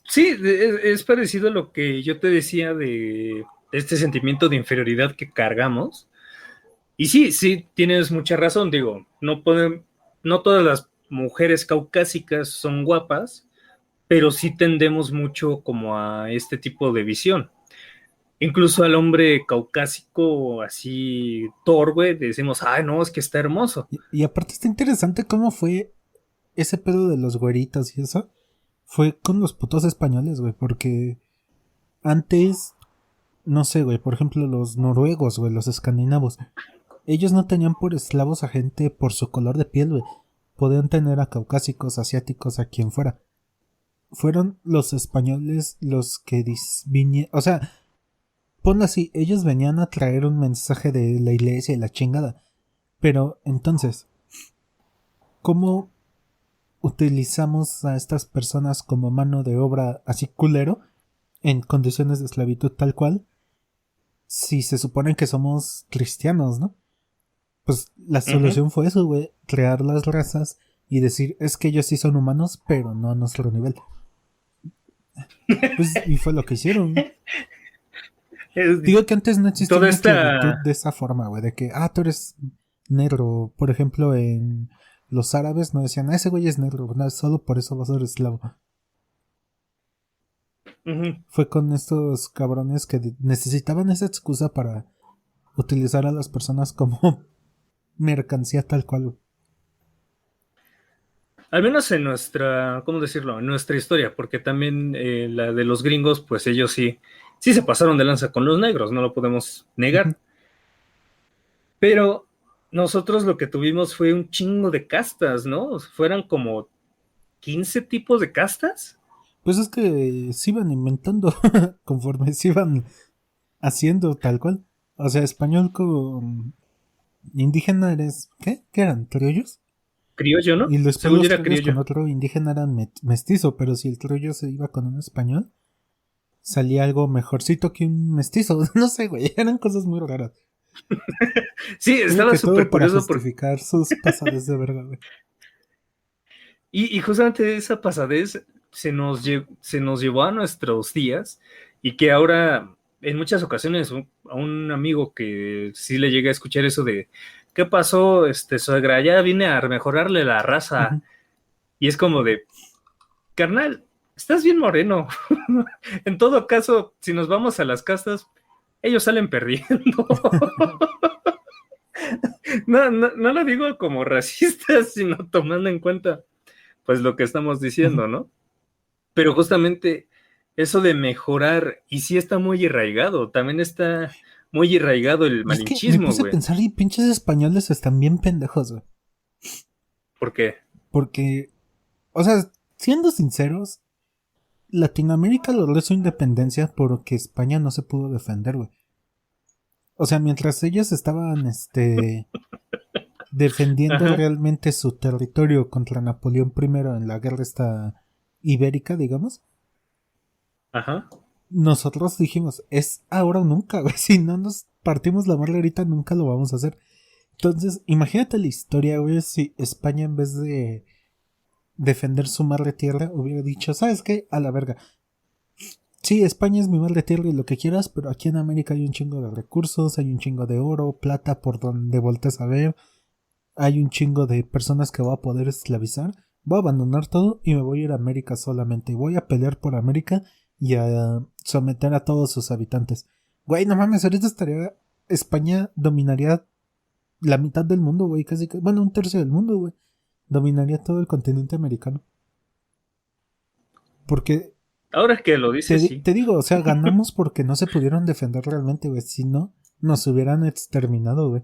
Sí, es parecido a lo que yo te decía de este sentimiento de inferioridad que cargamos. Y sí, sí, tienes mucha razón, digo, no todas las mujeres caucásicas son guapas, pero sí tendemos mucho como a este tipo de visión. Incluso al hombre caucásico así torbe, decimos, ay, no, es que está hermoso. Y aparte está interesante cómo fue ese pedo de los güeritos y eso. Fue con los putos españoles, güey, porque antes, no sé, güey, por ejemplo, los noruegos, güey, los escandinavos, ellos no tenían por esclavos a gente por su color de piel, güey. Podían tener a caucásicos, asiáticos, a quien fuera. Fueron los españoles los que vinieron, o sea, ponlo así, ellos venían a traer un mensaje de la iglesia y la chingada. Pero entonces, ¿cómo utilizamos a estas personas como mano de obra así culero en condiciones de esclavitud tal cual? Si se supone que somos cristianos, ¿no? Pues la Ujú. solución fue eso, güey, crear las razas y decir, es que ellos sí son humanos, pero no a nuestro nivel. Pues, y fue lo que hicieron. Es- Digo que antes no existía Toda una esclavitud esta... de esa forma, güey, de que, tú eres negro. Por ejemplo, en los árabes no decían, ese güey es negro, no, solo por eso va a ser esclavo. Ujú. Fue con estos cabrones que necesitaban esa excusa para utilizar a las personas como mercancía tal cual. Al menos en nuestra, ¿cómo decirlo? En nuestra historia, porque también la de los gringos, pues ellos sí, sí se pasaron de lanza con los negros, no lo podemos Ujú. negar. Pero nosotros lo que tuvimos fue un chingo de castas, ¿no? Fueran como 15 tipos de castas. Pues es que se iban inventando conforme se iban haciendo tal cual. O sea, español con indígena eres... ¿Qué? ¿Qué eran? ¿Criollos? Criollo, ¿no? Y después Según yo los era criollos con criollo. otro indígena eran mestizo, pero si el criollo se iba con un español, salía algo mejorcito que un mestizo. No sé, güey, eran cosas muy raras. Sí, Digo estaba que todo súper para curioso porque... justificar sus pasadas de verga, güey. Y justamente esa pasadez se nos llevó a nuestros días y que ahora en muchas ocasiones a un amigo que sí le llega a escuchar eso de ¿qué pasó, suegra? Ya vine a mejorarle la raza. Ujú. Y es como de, carnal, estás bien moreno. En todo caso, si nos vamos a las castas, ellos salen perdiendo. No lo digo como racista, sino tomando en cuenta pues lo que estamos Ujú. diciendo, ¿no? Pero justamente eso de mejorar, y sí está muy arraigado, también está muy arraigado el Y es que me malinchismo, puse a güey. pensar y pinches españoles están bien pendejos, güey. ¿Por qué? Porque, o sea, siendo sinceros, Latinoamérica logró su independencia porque España no se pudo defender, güey. O sea, mientras ellos estaban, defendiendo Ajá, realmente su territorio contra Napoleón I en la guerra esta ibérica, digamos, ajá. nosotros dijimos, es ahora o nunca, güey. Si no nos partimos la madre ahorita, nunca lo vamos a hacer. Entonces, imagínate la historia, güey, si España en vez de defender su madre tierra hubiera dicho, ¿sabes qué? A la verga. Sí, España es mi madre tierra y lo que quieras, pero aquí en América hay un chingo de recursos, hay un chingo de oro, plata por donde voltees a ver, hay un chingo de personas que va a poder esclavizar. Voy a abandonar todo y me voy a ir a América solamente. Y voy a pelear por América y a someter a todos sus habitantes. Güey, no mames, ahorita estaría... España dominaría la mitad del mundo, güey, casi, bueno, un tercio del mundo, güey. Dominaría todo el continente americano. Porque, Ahora que lo dices, sí. te digo, o sea, ganamos porque no se pudieron defender realmente, güey. Si no, nos hubieran exterminado, güey.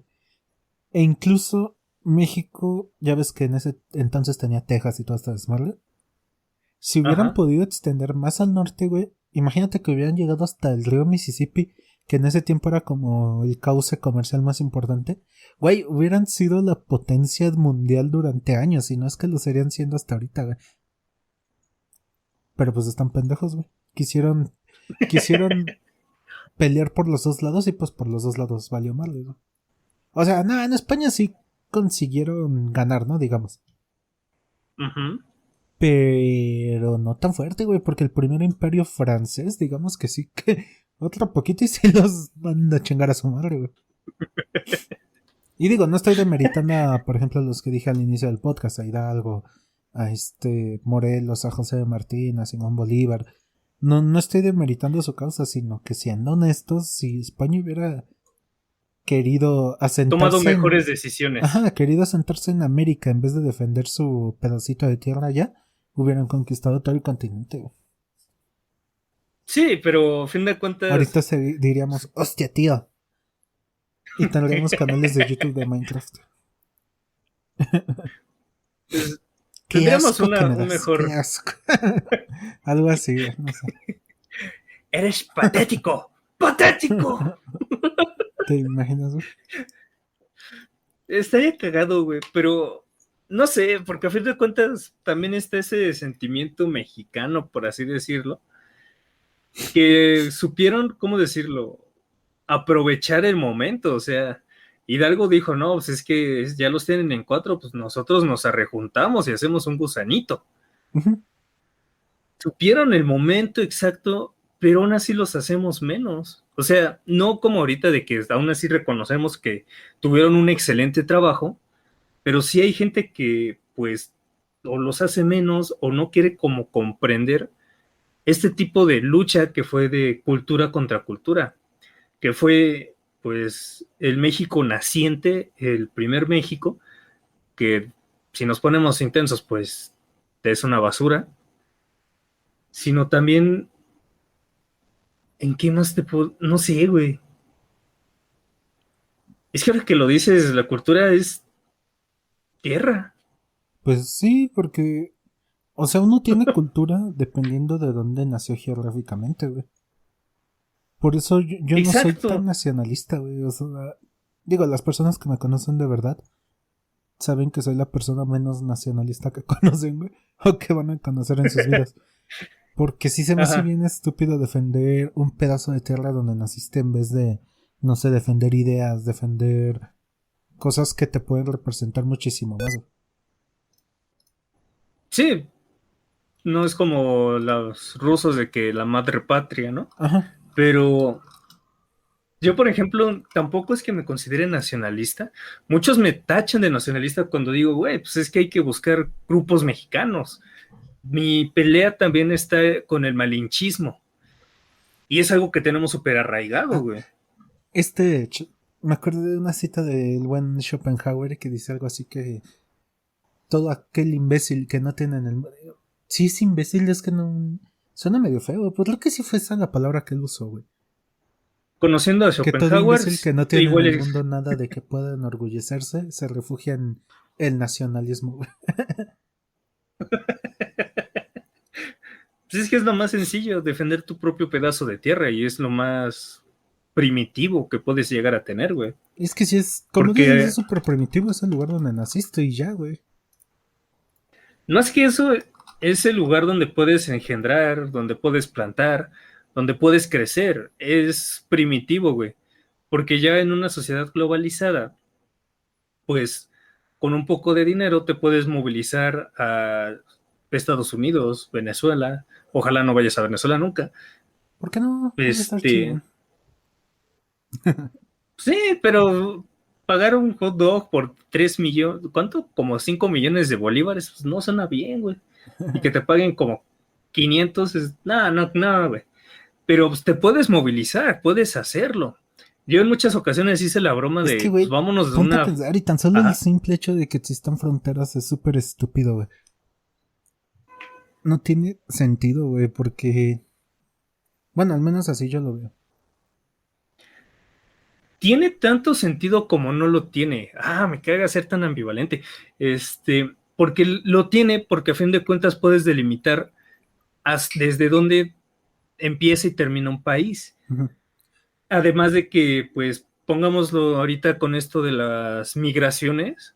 E incluso México, ya ves que en ese entonces tenía Texas y toda esta desmadre. Si hubieran Ajá. podido extender más al norte, güey, imagínate que hubieran llegado hasta el río Mississippi, que en ese tiempo era como el cauce comercial más importante. Güey, hubieran sido la potencia mundial durante años, y no es que lo serían siendo hasta ahorita, güey. Pero pues están pendejos, güey. Quisieron pelear por los dos lados y pues por los dos lados valió mal, güey. O sea, no, en España sí consiguieron ganar, ¿no? Digamos. Ujú. Pero no tan fuerte, güey, porque el primer imperio francés, digamos que sí que otro poquito y se los van a chingar a su madre, güey. Y digo, no estoy demeritando a, por ejemplo, los que dije al inicio del podcast, a Hidalgo, a Morelos, a José de Martín, a Simón Bolívar. No, no estoy demeritando su causa, sino que siendo honestos, si España hubiera querido Tomado asentarse en... mejores decisiones. Ajá, querido asentarse en América en vez de defender su pedacito de tierra allá, hubieran conquistado todo el continente, güey. Sí, pero a fin de cuentas, Ahorita diríamos, hostia, tío. Y tendríamos canales de YouTube de Minecraft. pues, Qué tendríamos asco que me un das, qué mejor. asco. Algo así, güey, no sé. Eres patético, patético. ¿Te imaginas, güey? Estaría cagado, güey, pero no sé, porque a fin de cuentas también está ese sentimiento mexicano, por así decirlo, que supieron, ¿cómo decirlo? Aprovechar el momento, o sea, Hidalgo dijo, no, pues es que ya los tienen en cuatro, pues nosotros nos arrejuntamos y hacemos un gusanito. Ujú. Supieron el momento exacto, pero aún así los hacemos menos. O sea, no como ahorita de que aún así reconocemos que tuvieron un excelente trabajo, pero sí hay gente que pues o los hace menos o no quiere como comprender este tipo de lucha que fue de cultura contra cultura, que fue pues el México naciente, el primer México, que si nos ponemos intensos pues es una basura, sino también en qué más te puedo, no sé, güey. Es que ahora que lo dices, la cultura es tierra. Pues sí, porque, o sea, uno tiene cultura dependiendo de dónde nació geográficamente, güey. Por eso yo no soy tan Exacto. nacionalista, güey. O sea, digo, las personas que me conocen de verdad saben que soy la persona menos nacionalista que conocen, güey. O que van a conocer en sus vidas. Porque sí se me hace Ajá. bien estúpido defender un pedazo de tierra donde naciste en vez de, no sé, defender ideas, defender cosas que te pueden representar muchísimo más. Sí, no es como los rusos de que la madre patria, ¿no? Ajá. Pero yo, por ejemplo, tampoco es que me considere nacionalista. Muchos me tachan de nacionalista cuando digo, güey, pues es que hay que buscar grupos mexicanos. Mi pelea también está con el malinchismo. Y es algo que tenemos súper arraigado, Ah, güey. este, me acuerdo de una cita del buen Schopenhauer que dice algo así que todo aquel imbécil que no tiene en el... Sí, es imbécil, es que no... Suena medio feo, pero creo que sí fue esa la palabra que él usó, güey. Conociendo a Que todo Schopenhauer, imbécil que no tiene en igual el es, mundo nada de que pueda enorgullecerse se refugia en el nacionalismo, güey. pues es que es lo más sencillo, defender tu propio pedazo de tierra y es lo más primitivo que puedes llegar a tener, güey. Es que si es, como dices, es Porque súper primitivo, es el lugar donde naciste y ya, güey. no es que eso es el lugar donde puedes engendrar, donde puedes plantar, donde puedes crecer. Es primitivo, güey. Porque ya en una sociedad globalizada, pues con un poco de dinero te puedes movilizar a Estados Unidos, Venezuela. Ojalá no vayas a Venezuela nunca. ¿Por qué no? Va a estar Este, chido. sí, pero pagar un hot dog por 3 millones, ¿cuánto? Como 5 millones de bolívares, pues no suena bien, güey. Y que te paguen como 500, no, no, no, güey. Pero pues, te puedes movilizar, puedes hacerlo. Yo en muchas ocasiones hice la broma Es que, de, pues güey, vámonos de ponte a una... pensar y tan solo el Ajá. simple hecho de que existan fronteras es súper estúpido, güey. No tiene sentido, güey, porque... Bueno, al menos así yo lo veo. Tiene tanto sentido como no lo tiene. Me caga ser tan ambivalente. Porque lo tiene, porque a fin de cuentas puedes delimitar desde dónde empieza y termina un país. Ujú. Además de que, pues, pongámoslo ahorita con esto de las migraciones,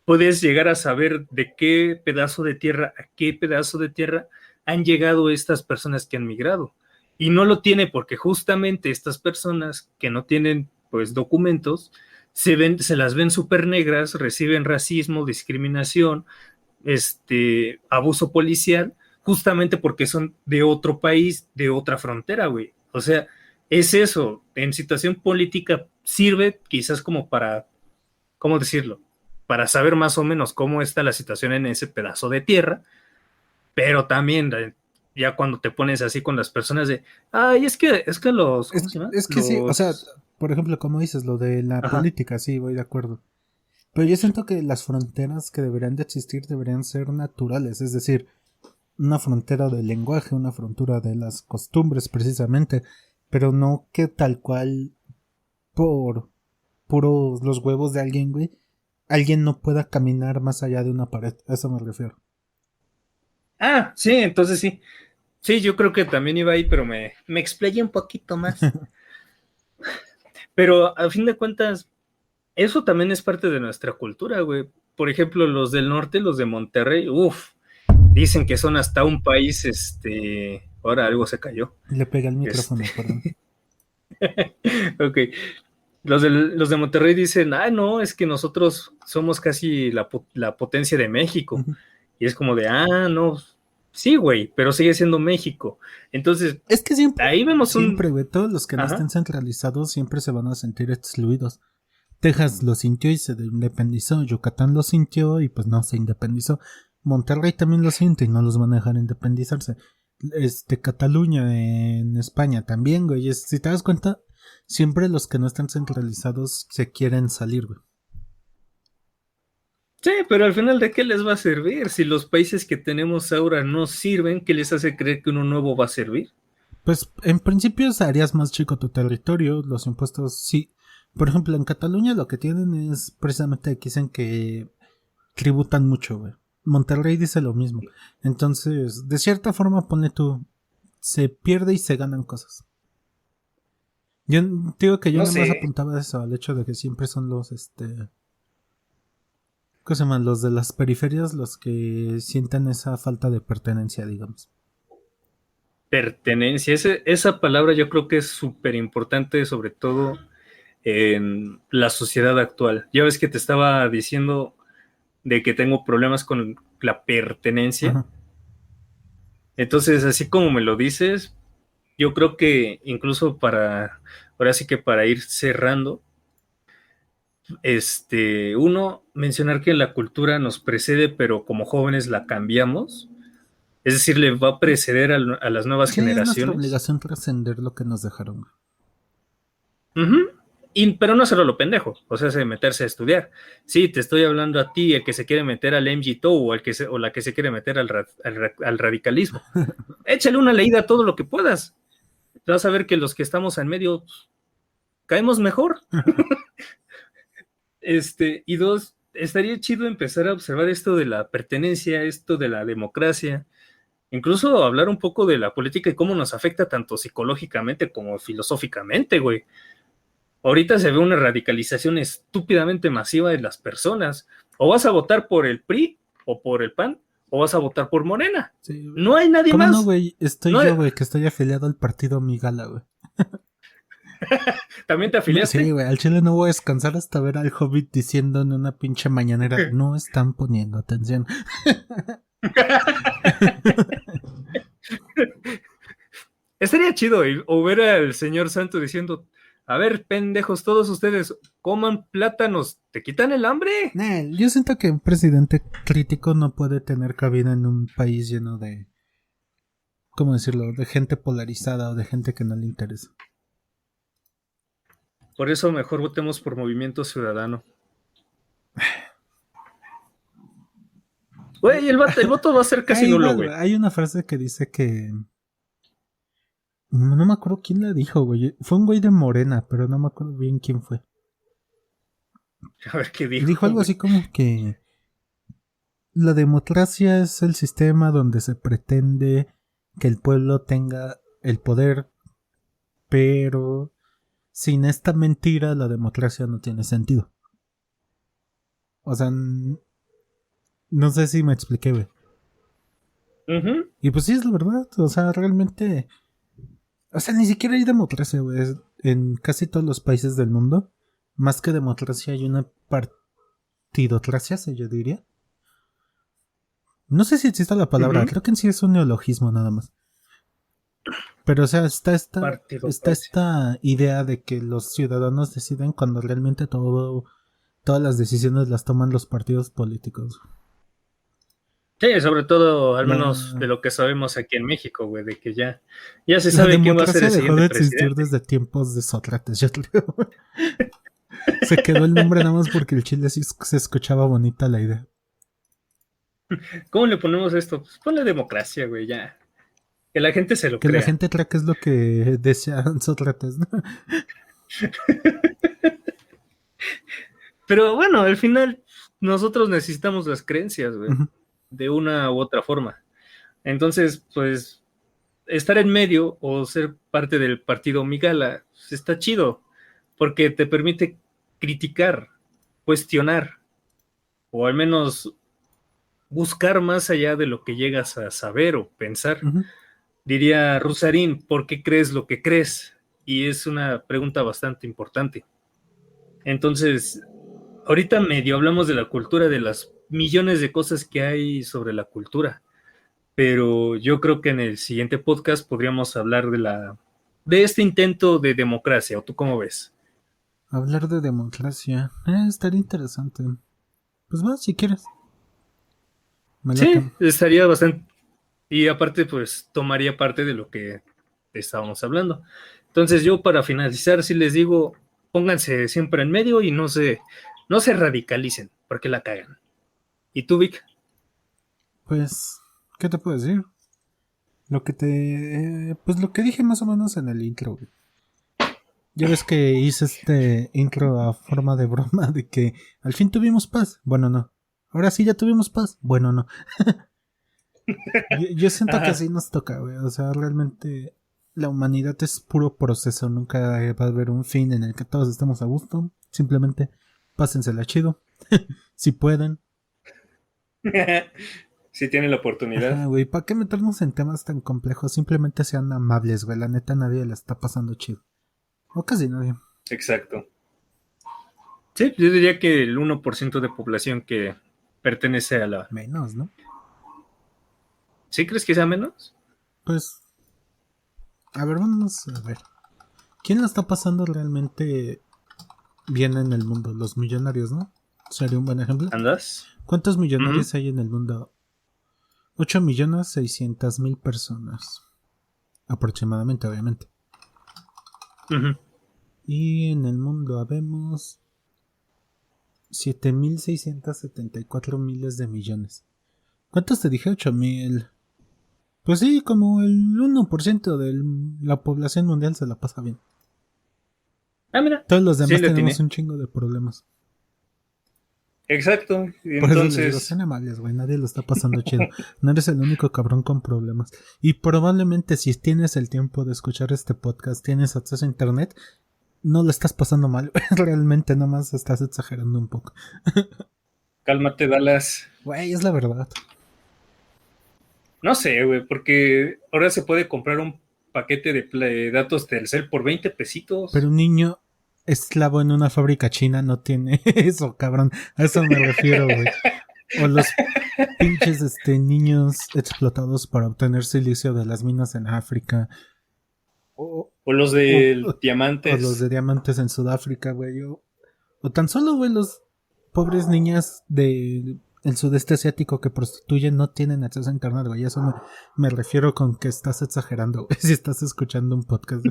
puedes llegar a saber de qué pedazo de tierra a qué pedazo de tierra han llegado estas personas que han migrado. Y no lo tiene porque justamente estas personas que no tienen pues documentos se las ven súper negras, reciben racismo, discriminación, abuso policial, justamente porque son de otro país, de otra frontera, güey. O sea, es eso. En situación política sirve quizás como para, ¿cómo decirlo? Para saber más o menos cómo está la situación en ese pedazo de tierra, pero también ya cuando te pones así con las personas de, ay, es que los, ¿cómo se llama? Es que sí, o sea, Los, por ejemplo, como dices, lo de la ajá, política, sí, voy de acuerdo. Pero yo siento que las fronteras que deberían de existir deberían ser naturales, es decir, una frontera del lenguaje, una frontera de las costumbres precisamente, pero no que tal cual por puros los huevos de alguien, güey, alguien no pueda caminar más allá de una pared, a eso me refiero. sí, entonces sí, sí, yo creo que también iba ahí, pero me explayé un poquito más. Pero a fin de cuentas, eso también es parte de nuestra cultura, güey. Por ejemplo, los del norte, los de Monterrey, uff, dicen que son hasta un país, ahora algo se cayó. Le pega el Este, micrófono, perdón. ok. Los de Monterrey dicen, no, es que nosotros somos casi la potencia de México. Ujú. Y es como de, no, sí, güey, pero sigue siendo México. Entonces, Es que ahí vemos siempre, güey, todos los que no estén ajá, centralizados siempre se van a sentir excluidos. Texas lo sintió y se independizó, Yucatán lo sintió y pues no se independizó. Monterrey también lo siente y no los van a dejar independizarse. Cataluña en España también, güey. Si te das cuenta, siempre los que no están centralizados se quieren salir, güey. sí, pero al final, ¿de qué les va a servir? Si los países que tenemos ahora no sirven, ¿qué les hace creer que uno nuevo va a servir? Pues en principio harías más chico tu territorio, los impuestos sí. Por ejemplo, en Cataluña lo que tienen es precisamente que dicen que tributan mucho, güey. Monterrey dice lo mismo. Entonces, de cierta forma, ponle tú, se pierde y se ganan cosas. Yo digo que yo No nada más sé. apuntaba eso, al hecho de que siempre son los, ¿cómo se llaman? Los de las periferias los que sienten esa falta de pertenencia, digamos. Pertenencia, esa palabra yo creo que es súper importante, sobre todo en la sociedad actual. Ya ves que te estaba diciendo de que tengo problemas con la pertenencia. Ajá. Entonces, así como me lo dices, yo creo que incluso ahora sí que para ir cerrando, uno, mencionar que la cultura nos precede, pero como jóvenes la cambiamos. Es decir, le va a preceder a las nuevas Sí, es nuestra generaciones. obligación trascender lo que nos dejaron. Ujú. Pero no hacerlo lo pendejo, o sea, meterse a estudiar. Sí, te estoy hablando a ti, el que se quiere meter al MGTO o la que se quiere meter al radicalismo. Échale una leída a todo lo que puedas. Vas a ver que los que estamos en medio caemos mejor. Y dos, estaría chido empezar a observar esto de la pertenencia, esto de la democracia, incluso hablar un poco de la política y cómo nos afecta tanto psicológicamente como filosóficamente, güey. Ahorita se ve una radicalización estúpidamente masiva de las personas. O vas a votar por el PRI o por el PAN o vas a votar por Morena. Sí, güey. No hay nadie ¿Cómo no, más. güey? Estoy No hay... yo, güey, que estoy afiliado al partido Migala, güey. ¿También te No, sí, afiliaste? güey, al chile no voy a descansar hasta ver al Hobbit diciendo en una pinche mañanera, no están poniendo atención. Estaría chido o ver al señor Santo diciendo, A ver, pendejos, todos ustedes coman plátanos, ¿te quitan el hambre? Yo siento que un presidente crítico no puede tener cabida en un país lleno de, ¿cómo decirlo?, de gente polarizada o de gente que no le interesa. Por eso mejor votemos por Movimiento Ciudadano. Güey, el voto va a ser casi nulo, güey. Hay una frase que dice que... No me acuerdo quién la dijo, güey. Fue un güey de Morena, pero no me acuerdo bien quién fue. A ver qué dijo. Dijo algo así como que la democracia es el sistema donde se pretende que el pueblo tenga el poder, pero sin esta mentira la democracia no tiene sentido. O sea, no sé si me expliqué, güey. Uh-huh. Y pues sí, es la verdad. O sea, realmente... O sea, ni siquiera hay democracia, güey. En casi todos los países del mundo, más que democracia hay una partidocracia, yo diría. No sé si existe la palabra, creo que en sí es un neologismo nada más. Pero o sea, está esta idea de que los ciudadanos deciden cuando realmente todas las decisiones las toman los partidos políticos. Sí, sobre todo, al menos de lo que sabemos aquí en México, güey, de que ya se sabe quién va a ser el siguiente presidente. La democracia dejó de existir desde tiempos de Sócrates, yo creo. Se quedó el nombre nada más porque el chile sí se escuchaba bonita la idea. ¿Cómo le ponemos esto? Pues ponle democracia, güey, ya. Que la gente se lo crea. Que la gente crea que es lo que decía Sócrates, ¿no? Pero bueno, al final nosotros necesitamos las creencias, güey. Uh-huh. De una u otra forma. Entonces, pues, estar en medio o ser parte del partido Migala pues, está chido, porque te permite criticar, cuestionar, o al menos buscar más allá de lo que llegas a saber o pensar. Uh-huh. Diría Rusarín, ¿por qué crees lo que crees? Y es una pregunta bastante importante. Entonces, ahorita medio hablamos de la cultura, de las millones de cosas que hay sobre la cultura, pero yo creo que en el siguiente podcast podríamos hablar de este intento de democracia, ¿o tú cómo ves? Hablar de democracia, estaría interesante. Pues va, si quieres. Sí, estaría bastante, y aparte pues tomaría parte de lo que estábamos hablando. Entonces yo para finalizar sí les digo, pónganse siempre en medio y no se radicalicen, porque la cagan. ¿Y tú, Vic? Pues, ¿qué te puedo decir? Pues lo que dije más o menos en el intro, güey. Ya ves que hice este intro a forma de broma de que al fin tuvimos paz. Bueno, no. Ahora sí ya tuvimos paz. Bueno, no. yo siento que así nos toca, güey. O sea, realmente la humanidad es puro proceso. Nunca va a haber un fin en el que todos estemos a gusto. Simplemente pásensela chido. Si pueden. Si tienen la oportunidad. Ajá, güey, ¿para qué meternos en temas tan complejos? Simplemente sean amables, güey. La neta, nadie la está pasando chido. O casi nadie. Exacto. Sí, yo diría que el 1% de población que pertenece a la... Menos, ¿no? ¿Sí crees que sea menos? Pues... A ver, vamos a ver. ¿Quién la está pasando realmente bien en el mundo? Los millonarios, ¿no? ¿Sería un buen ejemplo? ¿Andas? ¿Cuántos millonarios hay en el mundo? 8.600.000 personas. Aproximadamente, obviamente. Uh-huh. Y en el mundo habemos 7.674 miles de millones. ¿Cuántos te dije? 8.000. Pues sí, como el 1% de la población mundial se la pasa bien. Ah, mira. Todos los demás tenemos un chingo de problemas. Exacto. Y por entonces... eso les digo, sean amables, güey. Nadie lo está pasando chido. No eres el único cabrón con problemas. Y probablemente si tienes el tiempo de escuchar este podcast, tienes acceso a internet, no lo estás pasando mal. Realmente nomás estás exagerando un poco. Cálmate, Dallas. Güey, es la verdad. No sé, güey, porque ahora se puede comprar un paquete de datos Telcel por 20 pesitos. Pero un niño esclavo en una fábrica china no tiene eso, cabrón. A eso me refiero, güey. O los pinches niños explotados para obtener silicio de las minas en África. O los de O diamantes. los de diamantes en Sudáfrica, güey. O tan solo, güey, los pobres niñas del sudeste asiático que prostituyen no tienen acceso a internet, güey. Eso me refiero con que estás exagerando, güey. Si estás escuchando un podcast,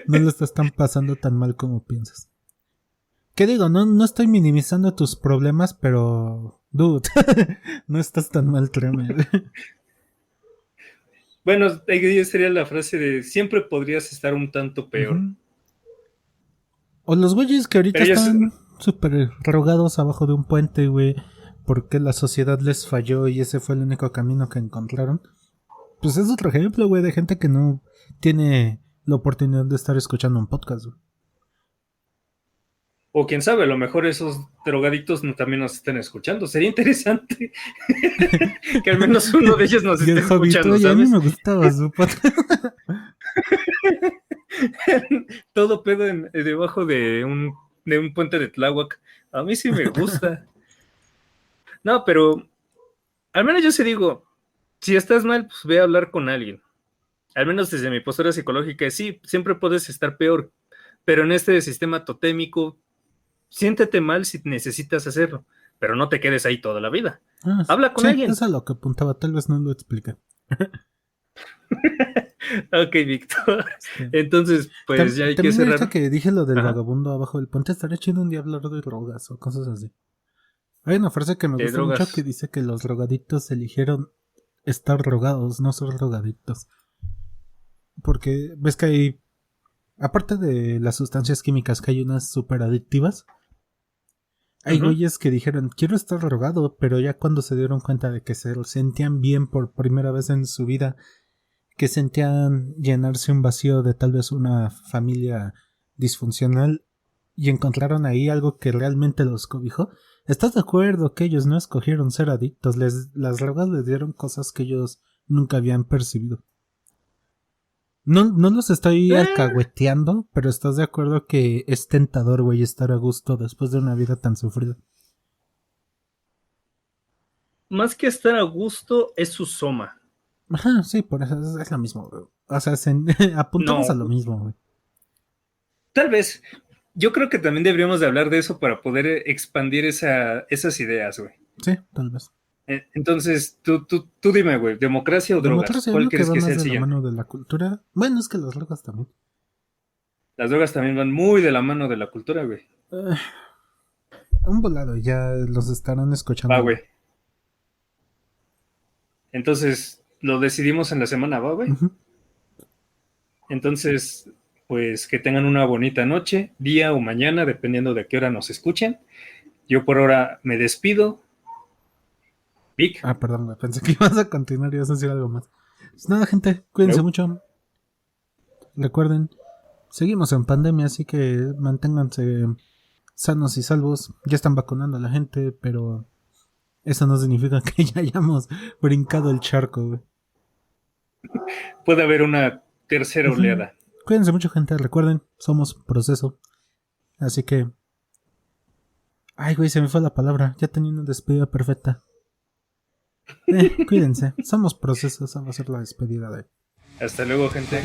no lo estás tan pasando tan mal como piensas. ¿Qué digo? No estoy minimizando tus problemas, pero... Dude, no estás tan mal, créeme. Bueno, ahí sería la frase de siempre podrías estar un tanto peor. Uh-huh. O los güeyes que ahorita están súper rogados abajo de un puente, güey, porque la sociedad les falló y ese fue el único camino que encontraron. Pues es otro ejemplo, güey, de gente que no tiene la oportunidad de estar escuchando un podcast, güey. O quién sabe, a lo mejor esos drogadictos también nos estén escuchando. Sería interesante que al menos uno de ellos nos esté escuchando, ¿sabes? A mí me gustaba su podcast. Todo pedo debajo de un puente de Tláhuac. A mí sí me gusta. No, pero al menos yo sí digo, si estás mal, pues ve a hablar con alguien. Al menos desde mi postura psicológica, sí, siempre puedes estar peor. Pero en este sistema totémico, siéntete mal si necesitas hacerlo, pero no te quedes ahí toda la vida. Habla con alguien. Eso es a lo que apuntaba, tal vez no lo expliqué. Ok, Víctor. Entonces, pues ya hay que cerrar. Ahorita que dije lo del vagabundo abajo del puente, estaría chido un día hablar de drogas o cosas así. Hay una frase que me gusta mucho que dice que los drogadictos eligieron estar drogados, no ser drogadictos. Porque ves que hay, aparte de las sustancias químicas, que hay unas super adictivas. Hay güeyes que dijeron, quiero estar drogado, pero ya cuando se dieron cuenta de que se sentían bien por primera vez en su vida, que sentían llenarse un vacío de tal vez una familia disfuncional y encontraron ahí algo que realmente los cobijó. ¿Estás de acuerdo que ellos no escogieron ser adictos? Las drogas les dieron cosas que ellos nunca habían percibido. No los estoy alcahueteando, pero ¿estás de acuerdo que es tentador, güey, estar a gusto después de una vida tan sufrida? Más que estar a gusto, es su soma. Ajá, sí, por eso es lo mismo, güey. O sea, apuntamos a lo mismo, güey. Tal vez. Yo creo que también deberíamos de hablar de eso para poder expandir esas ideas, güey. Sí, tal vez. Entonces, tú dime, güey, ¿democracia o drogas? ¿Cuál crees que sea el siguiente? De la mano de la cultura. Bueno, es que las drogas también. Las drogas también van muy de la mano de la cultura, güey. Un volado, ya los estarán escuchando. Va, güey. Entonces, lo decidimos en la semana, ¿va, güey? Uh-huh. Entonces, pues que tengan una bonita noche, día o mañana, dependiendo de qué hora nos escuchen. Yo por ahora me despido. Vic. Perdón, me pensé que ibas a continuar y ibas a decir algo más. Pues nada, gente, cuídense mucho. Recuerden, seguimos en pandemia, así que manténganse sanos y salvos. Ya están vacunando a la gente, pero eso no significa que ya hayamos brincado el charco, güey. Puede haber una tercera oleada. Cuídense mucho, gente. Recuerden, somos proceso. Así que... Ay, güey, se me fue la palabra. Ya tenía una despedida perfecta. Cuídense. Somos procesos. Esa va a ser la despedida de... Hasta luego, gente.